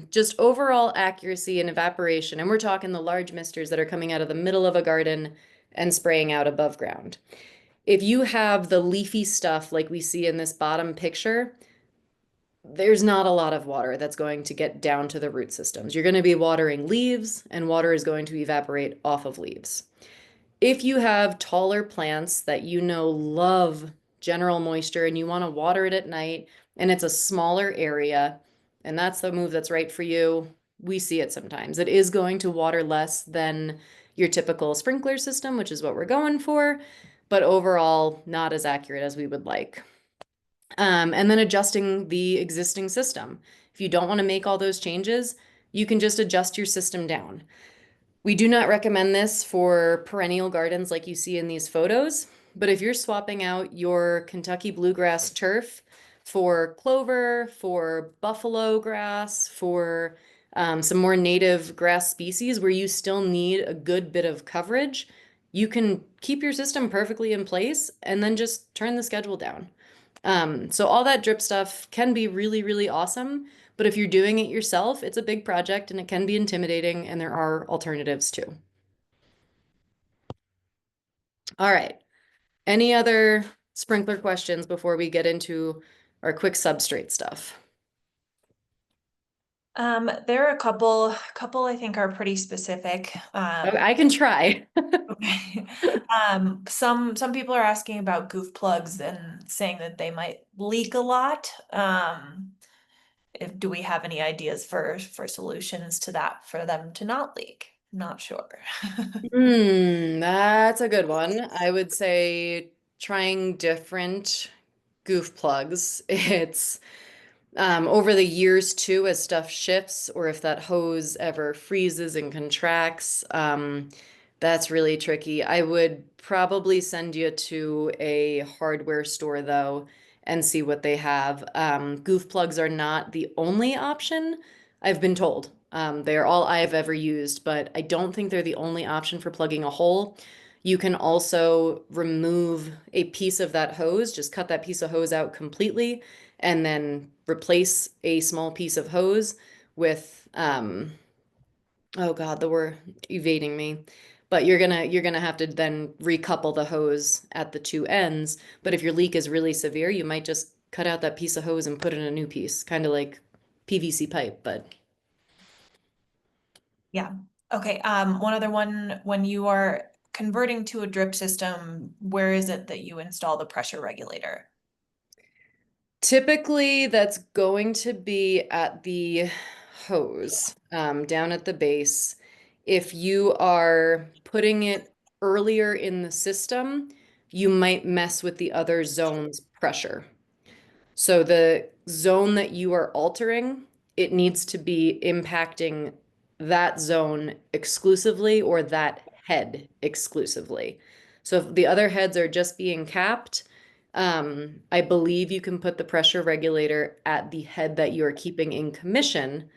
Just overall accuracy and evaporation, and we're talking the large misters that are coming out of the middle of a garden and spraying out above ground. If you have the leafy stuff like we see in this bottom picture, there's not a lot of water that's going to get down to the root systems. You're going to be watering leaves, and water is going to evaporate off of leaves. If you have taller plants that love general moisture and you want to water it at night and it's a smaller area and that's the move that's right for you, we see it sometimes. It is going to water less than your typical sprinkler system, which is what we're going for, but overall not as accurate as we would like. And then adjusting the existing system. If you don't want to make all those changes, you can just adjust your system down. We do not recommend this for perennial gardens like you see in these photos, but if you're swapping out your Kentucky bluegrass turf for clover, for buffalo grass, for some more native grass species where you still need a good bit of coverage, you can keep your system perfectly in place and then just turn the schedule down. So all that drip stuff can be really, really awesome. But if you're doing it yourself, it's a big project and it can be intimidating, and there are alternatives too. All right. Any other sprinkler questions before we get into our quick substrate stuff? There are a couple I think are pretty specific. I can try. Okay. Some people are asking about goof plugs and saying that they might leak a lot. Do we have any ideas for solutions to that for them to not leak? Not sure. That's a good one. I would say trying different goof plugs. It's over the years too, as stuff shifts, or if that hose ever freezes and contracts, that's really tricky. I would probably send you to a hardware store though and see what they have. Goof plugs are not the only option, I've been told. They are all I've ever used, but I don't think they're the only option for plugging a hole. You can also remove a piece of that hose, just cut that piece of hose out completely and then replace a small piece of hose with oh God, the word evading me. But you're gonna have to then recouple the hose at the two ends. But if your leak is really severe, you might just cut out that piece of hose and put in a new piece, kind of like PVC pipe, but Yeah. Okay. One other one, when you are converting to a drip system, where is it that you install the pressure regulator? typically that's going to be at the hose, down at the base. If you are putting it earlier in the system, you might mess with the other zone's pressure. So the zone that you are altering, it needs to be impacting that zone exclusively or that head exclusively. So if the other heads are just being capped, I believe you can put the pressure regulator at the head that you are keeping in commission,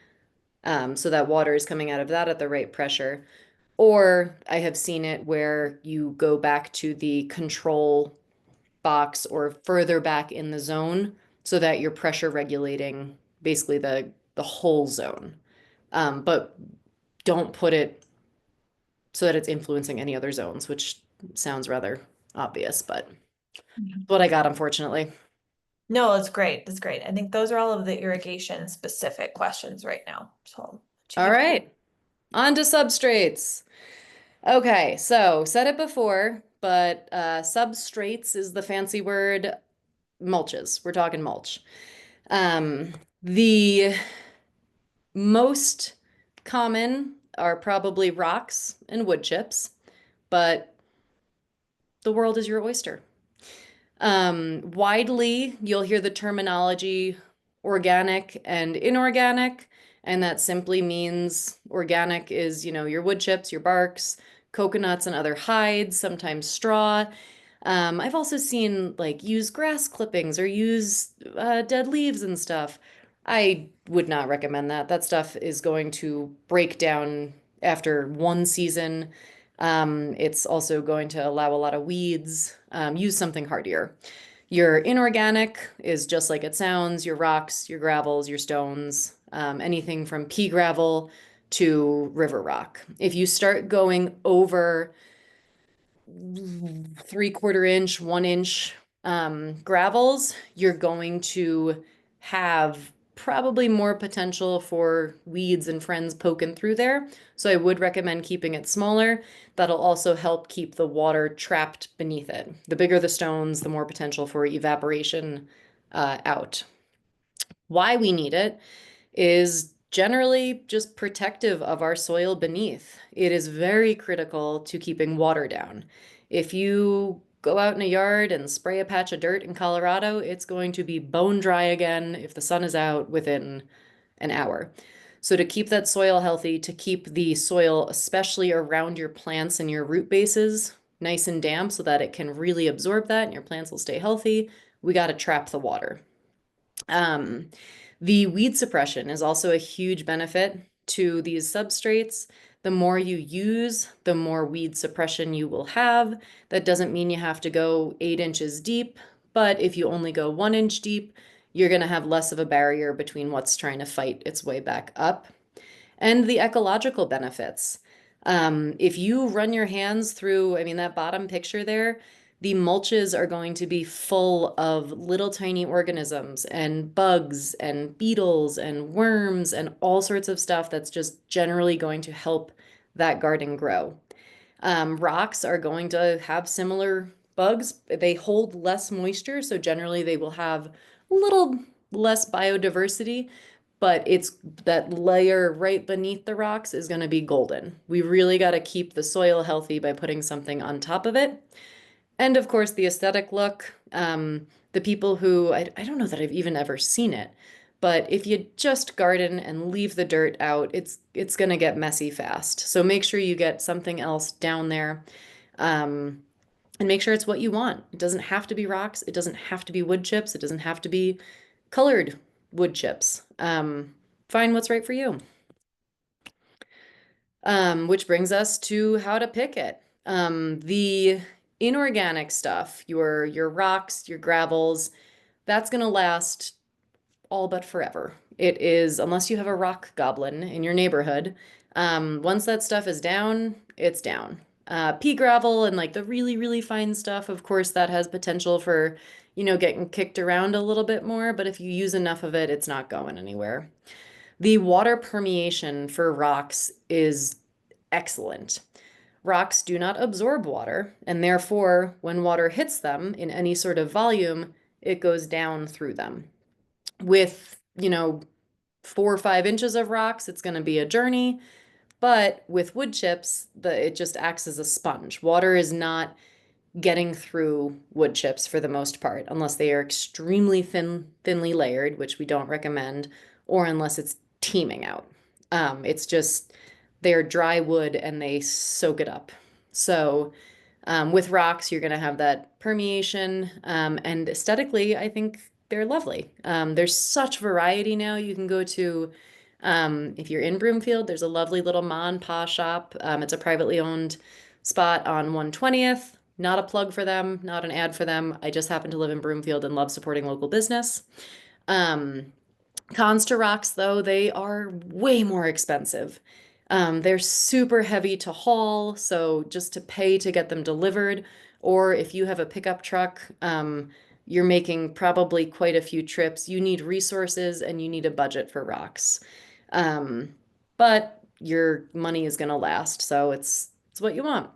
so that water is coming out of that at the right pressure. Or I have seen it where you go back to the control box or further back in the zone so that you're pressure regulating basically the whole zone. But don't put it so that it's influencing any other zones, which sounds rather obvious, but Mhm. what I got, unfortunately. No, that's great. That's great. I think those are all of the irrigation specific questions right now. So I'll let you All keep going. right, on to substrates. Okay, so said it before, but substrates is the fancy word. Mulches. We're talking mulch. The most common are probably rocks and wood chips, but the world is your oyster. Widely, you'll hear the terminology organic and inorganic, And that simply means organic is, your wood chips, your barks, coconuts and other hides, sometimes straw. I've also seen like use grass clippings or use dead leaves and stuff. I would not recommend that. That stuff is going to break down after one season. It's also going to allow a lot of weeds. Use something hardier. Your inorganic is just like it sounds, your rocks, your gravels, your stones, anything from pea gravel to river rock. If you start going over 3/4 inch, 1 inch gravels, you're going to have probably more potential for weeds and friends poking through there. So I would recommend keeping it smaller. That'll also help keep the water trapped beneath it. The bigger the stones, the more potential for evaporation out. Why we need it is generally just protective of our soil beneath. It is very critical to keeping water down. If you go out in a yard and spray a patch of dirt in Colorado, it's going to be bone dry again if the sun is out within an hour. So to keep that soil healthy, to keep the soil, especially around your plants and your root bases, nice and damp so that it can really absorb that and your plants will stay healthy, we got to trap the water. Um, the weed suppression is also a huge benefit to these substrates. The more you use, the more weed suppression you will have. That doesn't mean you have to go 8 inches deep, but if you only go 1 inch deep, you're going to have less of a barrier between what's trying to fight its way back up and the ecological benefits. If you run your hands through, I mean, that bottom picture there, the mulches are going to be full of little tiny organisms and bugs and beetles and worms and all sorts of stuff that's just generally going to help that garden grow. Rocks are going to have similar bugs. They hold less moisture, so generally they will have a little less biodiversity, but it's that layer right beneath the rocks is going to be golden. We really got to keep the soil healthy by putting something on top of it. And of course, the aesthetic look. The people who, I don't know that I've even ever seen it, but if you just garden and leave the dirt out, it's gonna get messy fast. So make sure you get something else down there, um, and make sure it's what you want. It doesn't have to be rocks. It doesn't have to be wood chips. It doesn't have to be colored wood chips. Find what's right for you. Which brings us to how to pick it. The inorganic stuff, your rocks, your gravels, that's gonna last all but forever. It is, unless you have a rock goblin in your neighborhood. Once that stuff is down, it's down. Pea gravel and like the really, really fine stuff, of course, that has potential for, getting kicked around a little bit more, but if you use enough of it, it's not going anywhere. The water permeation for rocks is excellent. Rocks do not absorb water, and therefore, when water hits them in any sort of volume, it goes down through them. With, 4 or 5 inches of rocks, it's going to be a journey. But with wood chips, it just acts as a sponge. Water is not getting through wood chips for the most part, unless they are extremely thinly layered, which we don't recommend, or unless it's teeming out. It's just they're dry wood and they soak it up. So with rocks, you're going to have that permeation, and aesthetically, I think they're lovely. There's such variety now. You can go to, if you're in Broomfield, there's a lovely little ma and pa shop. It's a privately owned spot on 120th. Not a plug for them, not an ad for them. I just happen to live in Broomfield and love supporting local business. Um, Cons to rocks, though, they are way more expensive. They're super heavy to haul, so just to pay to get them delivered, or if you have a pickup truck, you're making probably quite a few trips. You need resources and you need a budget for rocks. Um, but your money is going to last, so it's what you want.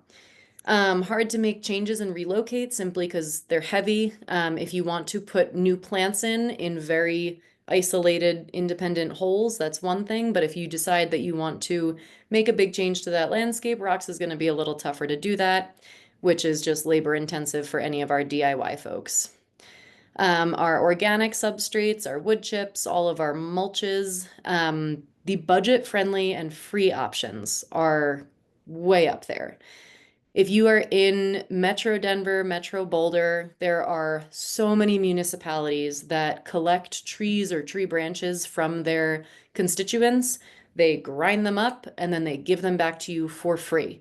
Hard to make changes and relocate simply because they're heavy. If you want to put new plants in very isolated, independent holes, that's one thing. But if you decide that you want to make a big change to that landscape, rocks is going to be a little tougher to do that, which is just labor intensive for any of our DIY folks. Our organic substrates, our wood chips, all of our mulches, the budget friendly and free options are way up there. If you are in Metro Denver, Metro Boulder, there are so many municipalities that collect trees or tree branches from their constituents. They grind them up and then they give them back to you for free.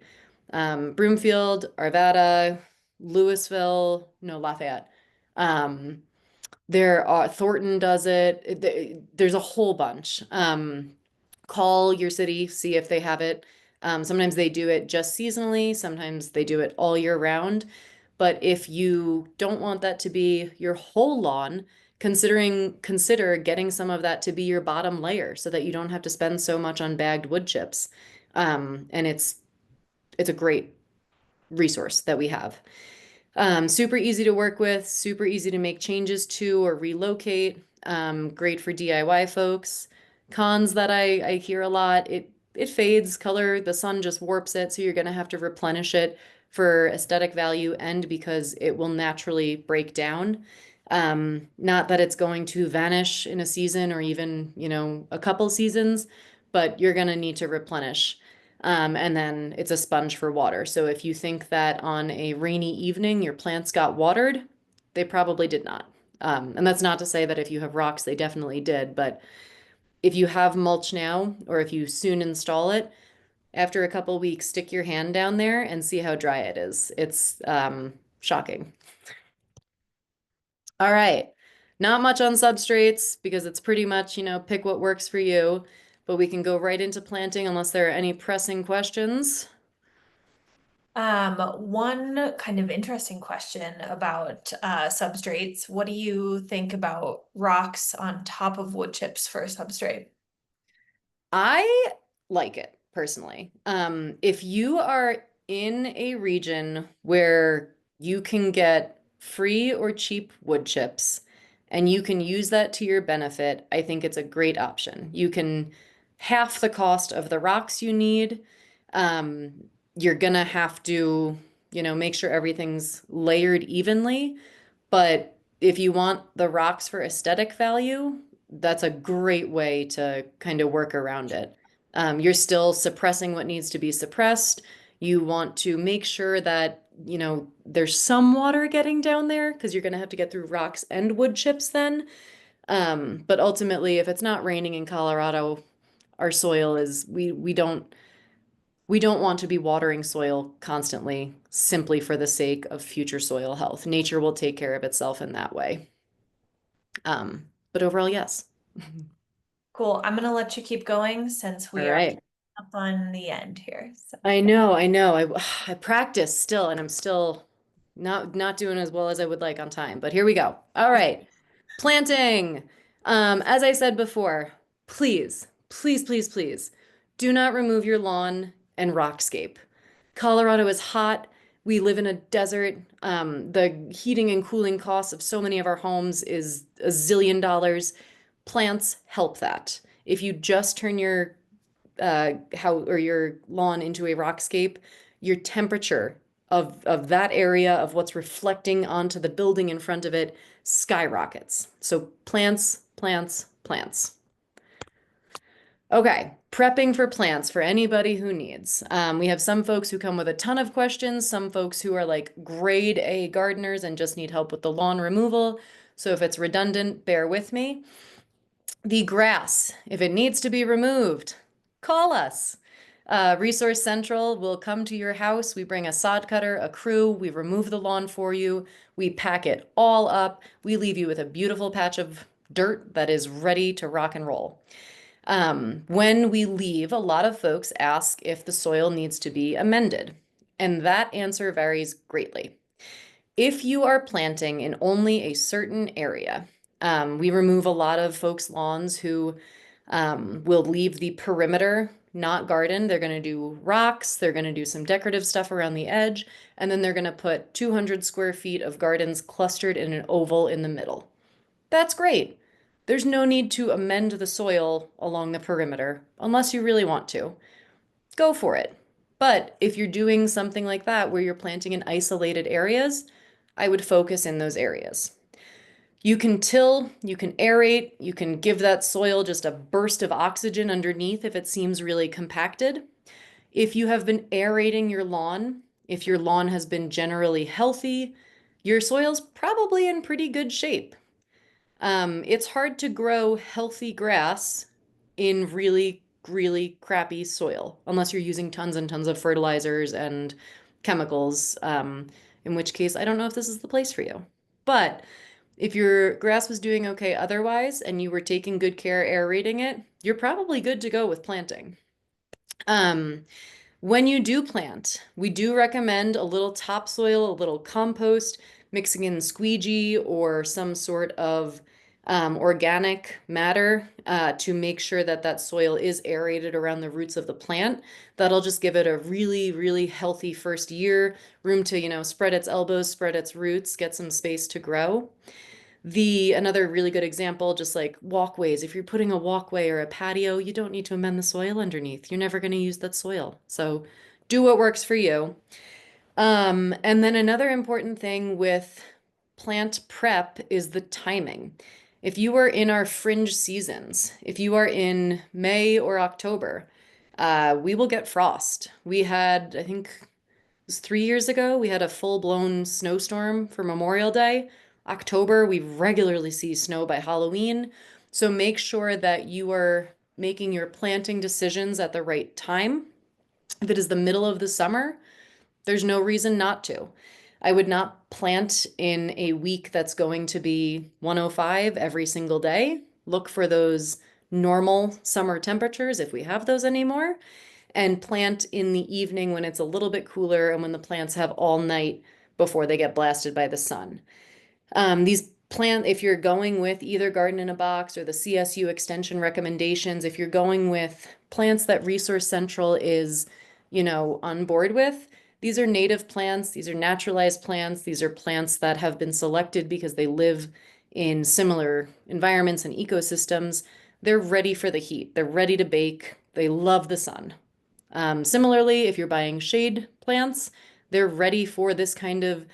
Broomfield, Arvada, Louisville, no, Lafayette. Um, there are Thornton does it. There's a whole bunch. Call your city, see if they have it. Sometimes they do it just seasonally, sometimes they do it all year round. But if you don't want that to be your whole lawn, consider getting some of that to be your bottom layer so that you don't have to spend so much on bagged wood chips. And it's a great resource that we have. Super easy to work with, super easy to make changes to or relocate. Great for DIY folks. Cons that I hear a lot, it fades color, the sun just warps it, so you're gonna have to replenish it for aesthetic value and because it will naturally break down. Not that it's going to vanish in a season or even, a couple seasons, but you're gonna need to replenish. And then it's a sponge for water. So if you think that on a rainy evening your plants got watered, they probably did not. And that's not to say that if you have rocks, they definitely did. But if you have mulch now, or if you soon install it, after a couple weeks, stick your hand down there and see how dry it is. It's shocking. All right. Not much on substrates because it's pretty much, pick what works for you. But we can go right into planting unless there are any pressing questions. One kind of interesting question about substrates. What do you think about rocks on top of wood chips for a substrate? I like it personally. If you are in a region where you can get free or cheap wood chips and you can use that to your benefit, I think it's a great option. You can half the cost of the rocks you need. Um, you're gonna have to, make sure everything's layered evenly. But if you want the rocks for aesthetic value, that's a great way to kind of work around it. You're still suppressing what needs to be suppressed. You want to make sure that, there's some water getting down there because you're going to have to get through rocks and wood chips then. But ultimately, if it's not raining in Colorado, our soil is we don't want to be watering soil constantly simply for the sake of future soil health. Nature will take care of itself in that way. But overall, yes. Cool. I'm gonna let you keep going since All we are right. up on the end here. So I know, I know. I practice still, and I'm still not doing as well as I would like on time. But here we go. All right. Planting. As I said before, please, please, please, please do not remove your lawn and rockscape. Colorado is hot. We live in a desert. The heating and cooling costs of so many of our homes is a zillion dollars. Plants help that. If you just turn your your lawn into a rockscape, your temperature of that area of what's reflecting onto the building in front of it skyrockets. So plants, plants, plants. Okay, prepping for plants for anybody who needs. We have some folks who come with a ton of questions, some folks who are like grade A gardeners and just need help with the lawn removal. So if it's redundant, bear with me. The grass, if it needs to be removed, call us. Resource Central will come to your house. We bring a sod cutter, a crew, we remove the lawn for you, we pack it all up, we leave you with a beautiful patch of dirt that is ready to rock and roll. When we leave, a lot of folks ask if the soil needs to be amended, and that answer varies greatly. If you are planting in only a certain area, we remove a lot of folks' lawns who will leave the perimeter not garden. They're going to do rocks, they're going to do some decorative stuff around the edge, and then they're going to put 200 square feet of gardens clustered in an oval in the middle. That's great. There's no need to amend the soil along the perimeter unless you really want to. Go for it. But if you're doing something like that where you're planting in isolated areas, I would focus in those areas. You can till, you can aerate, you can give that soil just a burst of oxygen underneath if it seems really compacted. If you have been aerating your lawn, if your lawn has been generally healthy, your soil's probably in pretty good shape. It's hard to grow healthy grass in really, really crappy soil, unless you're using tons and tons of fertilizers and chemicals, in which case I don't know if this is the place for you. But if your grass was doing okay otherwise and you were taking good care aerating it, you're probably good to go with planting. Um, when you do plant, we do recommend a little topsoil, a little compost, mixing in squeegee or some sort of organic matter to make sure that that soil is aerated around the roots of the plant. That'll just give it a really, really healthy first year, room to, spread its elbows, spread its roots, get some space to grow. Another really good example, just like walkways. If you're putting a walkway or a patio, you don't need to amend the soil underneath. You're never going to use that soil. So do what works for you. And then another important thing with plant prep is the timing. If you are in our fringe seasons, if you are in May or October, we will get frost. We had, I think, was 3 years ago. We had a full-blown snowstorm for Memorial Day. October, we regularly see snow by Halloween. So make sure that you are making your planting decisions at the right time. If it is the middle of the summer, there's no reason not to. I would not plant in a week that's going to be 105 every single day. Look for those normal summer temperatures if we have those anymore, and plant in the evening when it's a little bit cooler and when the plants have all night before they get blasted by the sun. If you're going with either Garden in a Box or the CSU extension recommendations, if you're going with plants that Resource Central is, on board with, these are native plants, these are naturalized plants, these are plants that have been selected because they live in similar environments and ecosystems. They're ready for the heat, they're ready to bake, they love the sun. Similarly, if you're buying shade plants, they're ready for this kind of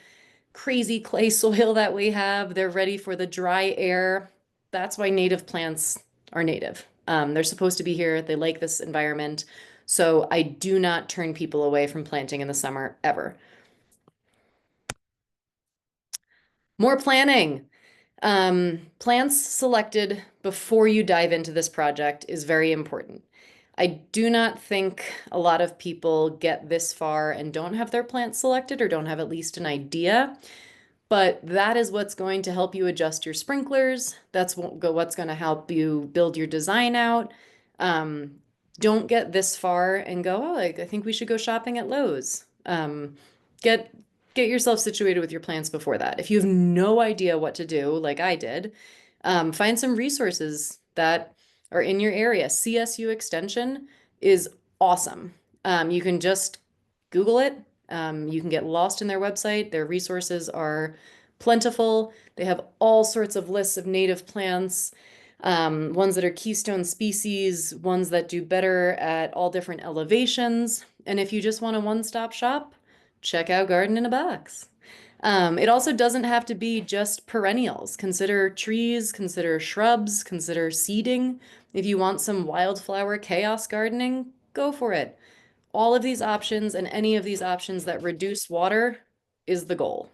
crazy clay soil that we have. They're ready for the dry air. That's why native plants are native. They're supposed to be here. They like this environment. So I do not turn people away from planting in the summer ever. More planning. Plants selected before you dive into this project is very important. I do not think a lot of people get this far and don't have their plants selected or don't have at least an idea. But that is what's going to help you adjust your sprinklers. That's what's going to help you build your design out. Um, don't get this far and go, oh, I think we should go shopping at Lowe's. Get get yourself situated with your plants before that. If you have no idea what to do, like I did, find some resources that are in your area. CSU Extension is awesome. You can just Google it. You can get lost in their website. Their resources are plentiful. They have all sorts of lists of native plants, ones that are keystone species, ones that do better at all different elevations. And if you just want a one-stop shop, check out Garden in a Box. It also doesn't have to be just perennials. Consider trees, consider shrubs, consider seeding. If you want some wildflower chaos gardening, go for it. All of these options and any of these options that reduce water is the goal.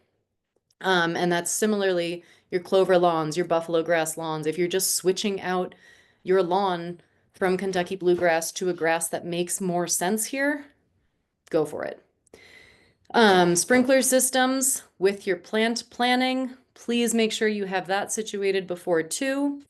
And that's similarly your clover lawns, your buffalo grass lawns. If you're just switching out your lawn from Kentucky bluegrass to a grass that makes more sense here, go for it. Sprinkler systems with your plant planning, please make sure you have that situated before too.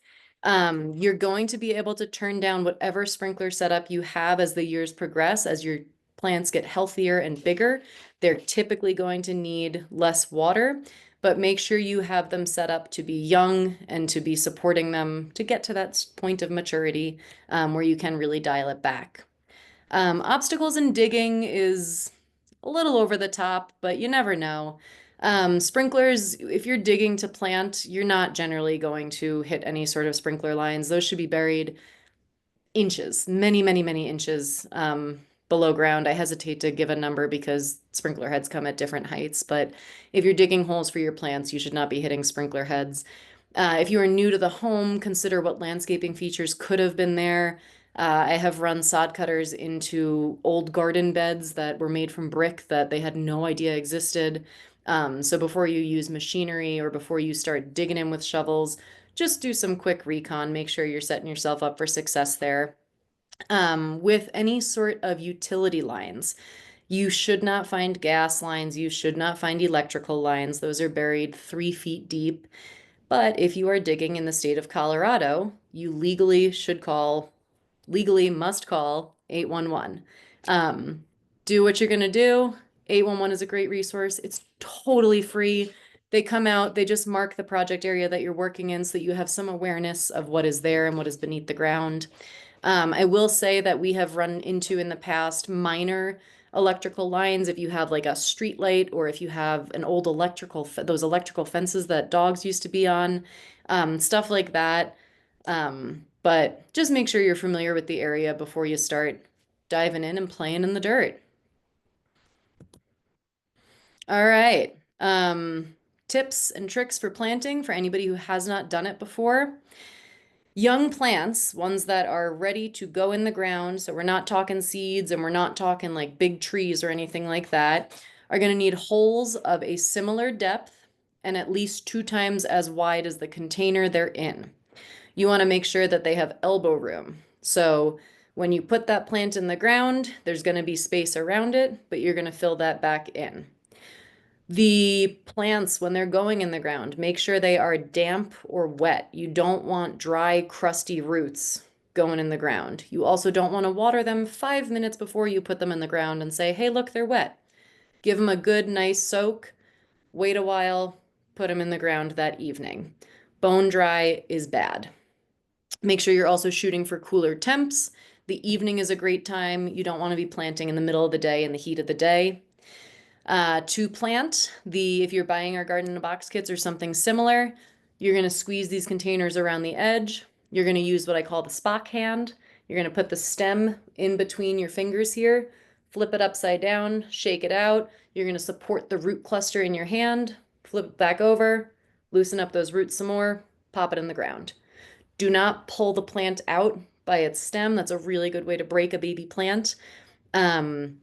You're going to be able to turn down whatever sprinkler setup you have as the years progress, as your plants get healthier and bigger. They're typically going to need less water, but make sure you have them set up to be young and to be supporting them to get to that point of maturity where you can really dial it back. Obstacles in digging is a little over the top, but you never know. Sprinklers, if you're digging to plant, you're not generally going to hit any sort of sprinkler lines. Those should be buried inches, many, many, many inches below ground. I hesitate to give a number because sprinkler heads come at different heights, but if you're digging holes for your plants, you should not be hitting sprinkler heads. If you are new to the home, consider what landscaping features could have been there. I have run sod cutters into old garden beds that were made from brick that they had no idea existed. So before you use machinery or before you start digging in with shovels, just do some quick recon. Make sure you're setting yourself up for success there. With any sort of utility lines, you should not find gas lines. You should not find electrical lines. Those are buried 3 feet deep. But if you are digging in the state of Colorado, you legally must call 811. Do what you're going to do. 811 is a great resource. It's totally free. They come out, they just mark the project area that you're working in so that you have some awareness of what is there and what is beneath the ground. I will say that we have run into in the past minor electrical lines. If you have like a street light or if you have an old those electrical fences that dogs used to be on, stuff like that. But just make sure you're familiar with the area before you start diving in and playing in the dirt. All right. Tips and tricks for planting for anybody who has not done it before. Young plants, ones that are ready to go in the ground, so we're not talking seeds and we're not talking like big trees or anything like that, are going to need holes of a similar depth and at least 2 times as wide as the container they're in. You want to make sure that they have elbow room. So when you put that plant in the ground, there's going to be space around it, but you're going to fill that back in. The plants, when they're going in the ground, make sure they are damp or wet. You don't want dry, crusty roots going in the ground. You also don't want to water them 5 minutes before you put them in the ground and say, hey, look, they're wet. Give them a good, nice soak, wait a while, put them in the ground that evening. Bone dry is bad. Make sure you're also shooting for cooler temps. The evening is a great time. You don't want to be planting in the middle of the day in the heat of the day. To plant, if you're buying our garden in a box kits or something similar, you're going to squeeze these containers around the edge. You're going to use what I call the Spock hand. You're going to put the stem in between your fingers here, flip it upside down, shake it out. You're going to support the root cluster in your hand, flip it back over, loosen up those roots some more, pop it in the ground. Do not pull the plant out by its stem. That's a really good way to break a baby plant. Um,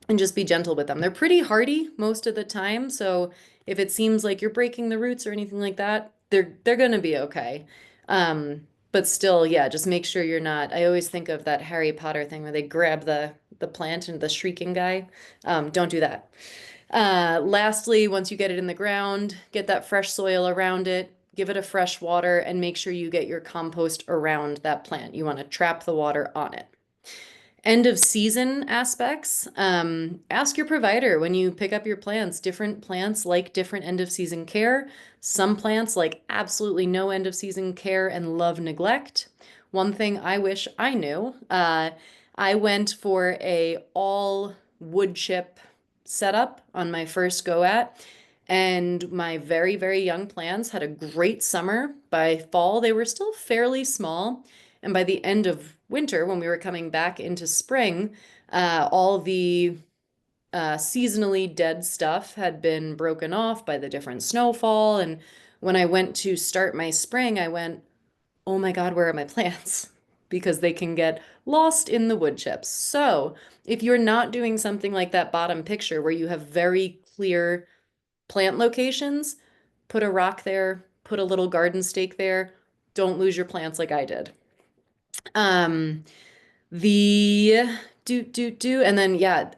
and just be gentle with them. They're pretty hardy most of the time, so if it seems like you're breaking the roots or anything like that, they're gonna be okay. But still, yeah, just make sure you're not. I always think of that Harry Potter thing where they grab the plant and the shrieking guy. Don't do that. Lastly, once you get it in the ground, get that fresh soil around it, give it a fresh water, and make sure you get your compost around that plant. You want to trap the water on it. End of season aspects. Ask your provider when you pick up your plants. Different plants like different end of season care. Some plants like absolutely no end of season care and love neglect. One thing I wish I knew, I went for a all wood chip setup on my first go at, and my very, very young plants had a great summer. By fall, they were still fairly small. And by the end of winter, when we were coming back into spring, all the seasonally dead stuff had been broken off by the different snowfall. And when I went to start my spring, I went, oh my God, where are my plants? Because they can get lost in the wood chips. So if you're not doing something like that bottom picture where you have very clear plant locations, put a rock there, put a little garden stake there. Don't lose your plants like I did. Um, the and then yeah,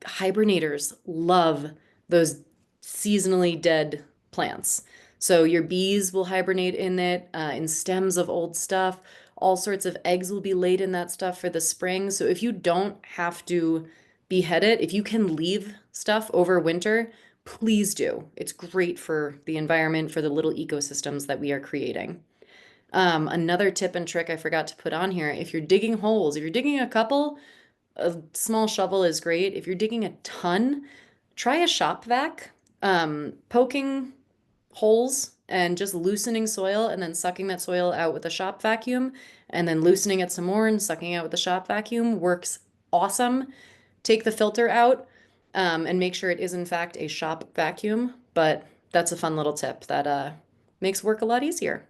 hibernators love those seasonally dead plants. So your bees will hibernate in it, in stems of old stuff. All sorts of eggs will be laid in that stuff for the spring. So if you don't have to behead it, if you can leave stuff over winter, please do. It's great for the environment, for the little ecosystems that we are creating. Another tip and trick I forgot to put on here, if you're digging holes, if you're digging a couple, a small shovel is great. If you're digging a ton, try a shop vac. Poking holes and just loosening soil and then sucking that soil out with a shop vacuum and then loosening it some more and sucking out with the shop vacuum works awesome. Take the filter out, and make sure it is in fact a shop vacuum, but that's a fun little tip that makes work a lot easier.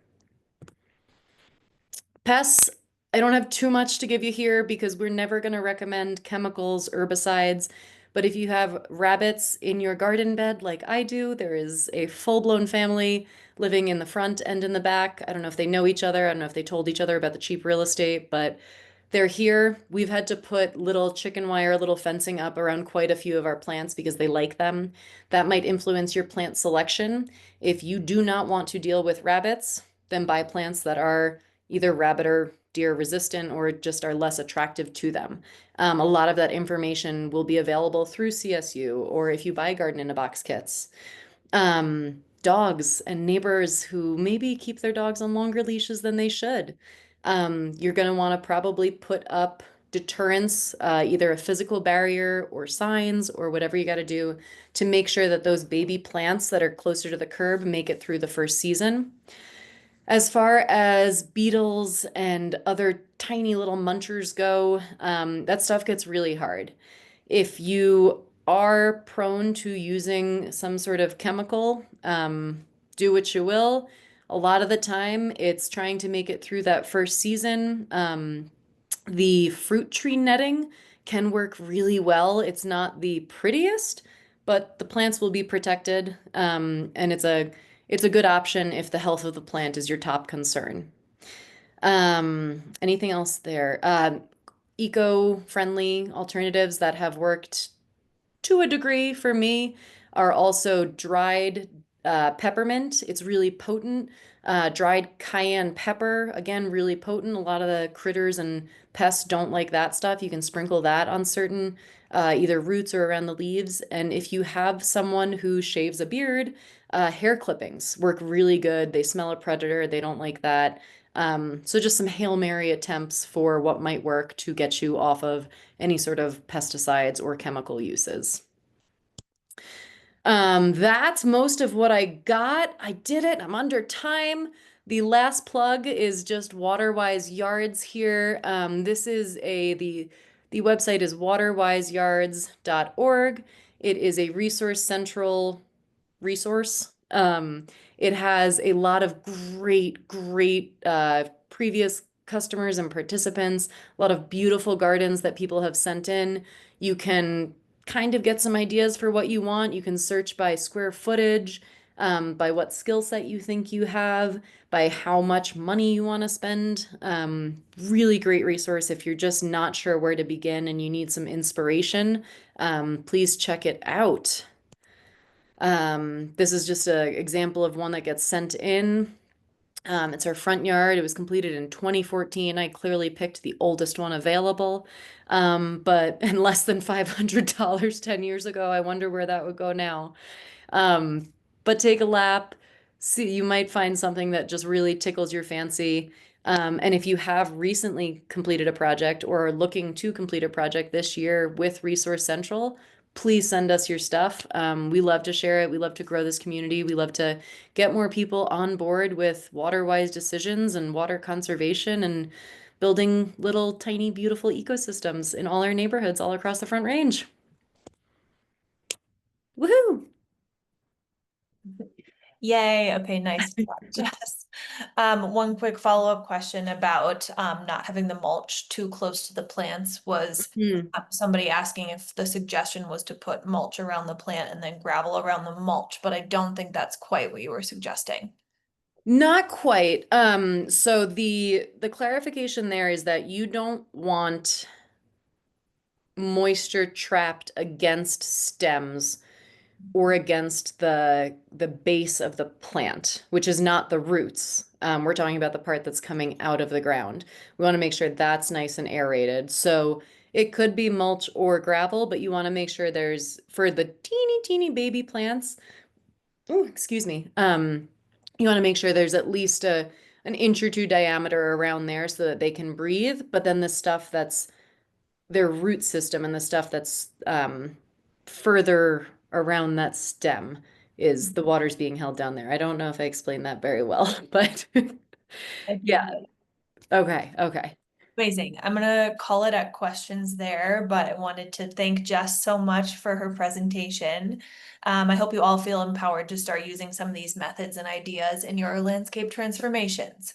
Pests, I don't have too much to give you here because we're never going to recommend chemicals, herbicides. But if you have rabbits in your garden bed like I do, there is a full-blown family living in the front and in the back. I don't know if they know each other. I don't know if they told each other about the cheap real estate, but they're here. We've had to put little chicken wire, little fencing up around quite a few of our plants because they like them. That might influence your plant selection. If you do not want to deal with rabbits, then buy plants that are either rabbit or deer resistant or just are less attractive to them. A lot of that information will be available through CSU or if you buy garden in a box kits. Dogs and neighbors who maybe keep their dogs on longer leashes than they should. You're going to want to probably put up deterrents, either a physical barrier or signs or whatever you got to do to make sure that those baby plants that are closer to the curb make it through the first season. As far as beetles and other tiny little munchers go, that stuff gets really hard. If you are prone to using some sort of chemical, do what you will. A lot of the time, it's trying to make it through that first season. The fruit tree netting can work really well. It's not the prettiest, but the plants will be protected, and it's a good option if the health of the plant is your top concern. Anything else there? Eco-friendly alternatives that have worked to a degree for me are also dried peppermint. It's really potent. Dried cayenne pepper, again, really potent. A lot of the critters and pests don't like that stuff. You can sprinkle that on certain either roots or around the leaves. And if you have someone who shaves a beard, hair clippings work really good. They smell a predator. They don't like that. So just some Hail Mary attempts for what might work to get you off of any sort of pesticides or chemical uses. That's most of what I got. I did it. I'm under time. The last plug is just Waterwise Yards here. This is the website is waterwiseyards.org. It is a resource central resource. It has a lot of great previous customers and participants, a lot of beautiful gardens that people have sent in. You can kind of get some ideas for what you want. You can search by square footage, by what skill set you think you have, by how much money you want to spend. Really great resource if you're just not sure where to begin and you need some inspiration. Please check it out. This is just an example of one that gets sent in. It's our front yard. It was completed in 2014. I clearly picked the oldest one available, but and less than $500 10 years ago. I wonder where that would go now. But take a lap. See, you might find something that just really tickles your fancy. And if you have recently completed a project or are looking to complete a project this year with Resource Central, please send us your stuff. We love to share it. We love to grow this community. We love to get more people on board with water-wise decisions and water conservation and building little tiny beautiful ecosystems in all our neighborhoods all across the Front Range. Woohoo! Yay. Okay, nice job, Jess. One quick follow-up question about not having the mulch too close to the plants was Hmm. somebody asking if the suggestion was to put mulch around the plant and then gravel around the mulch, but I don't think that's quite what you were suggesting. Not quite. So the clarification there is that you don't want moisture trapped against stems or against the base of the plant, which is not the roots. We're talking about the part that's coming out of the ground. We want to make sure that's nice and aerated. So it could be mulch or gravel, but you want to make sure there's for the teeny baby plants. Oh, excuse me. You want to make sure there's at least an inch or two diameter around there so that they can breathe. But then the stuff that's their root system and the stuff that's further around that stem is the water's being held down there. I don't know if I explained that very well, but I yeah. did. Okay. Amazing. I'm gonna call it at questions there, but I wanted to thank Jess so much for her presentation. I hope you all feel empowered to start using some of these methods and ideas in your landscape transformations.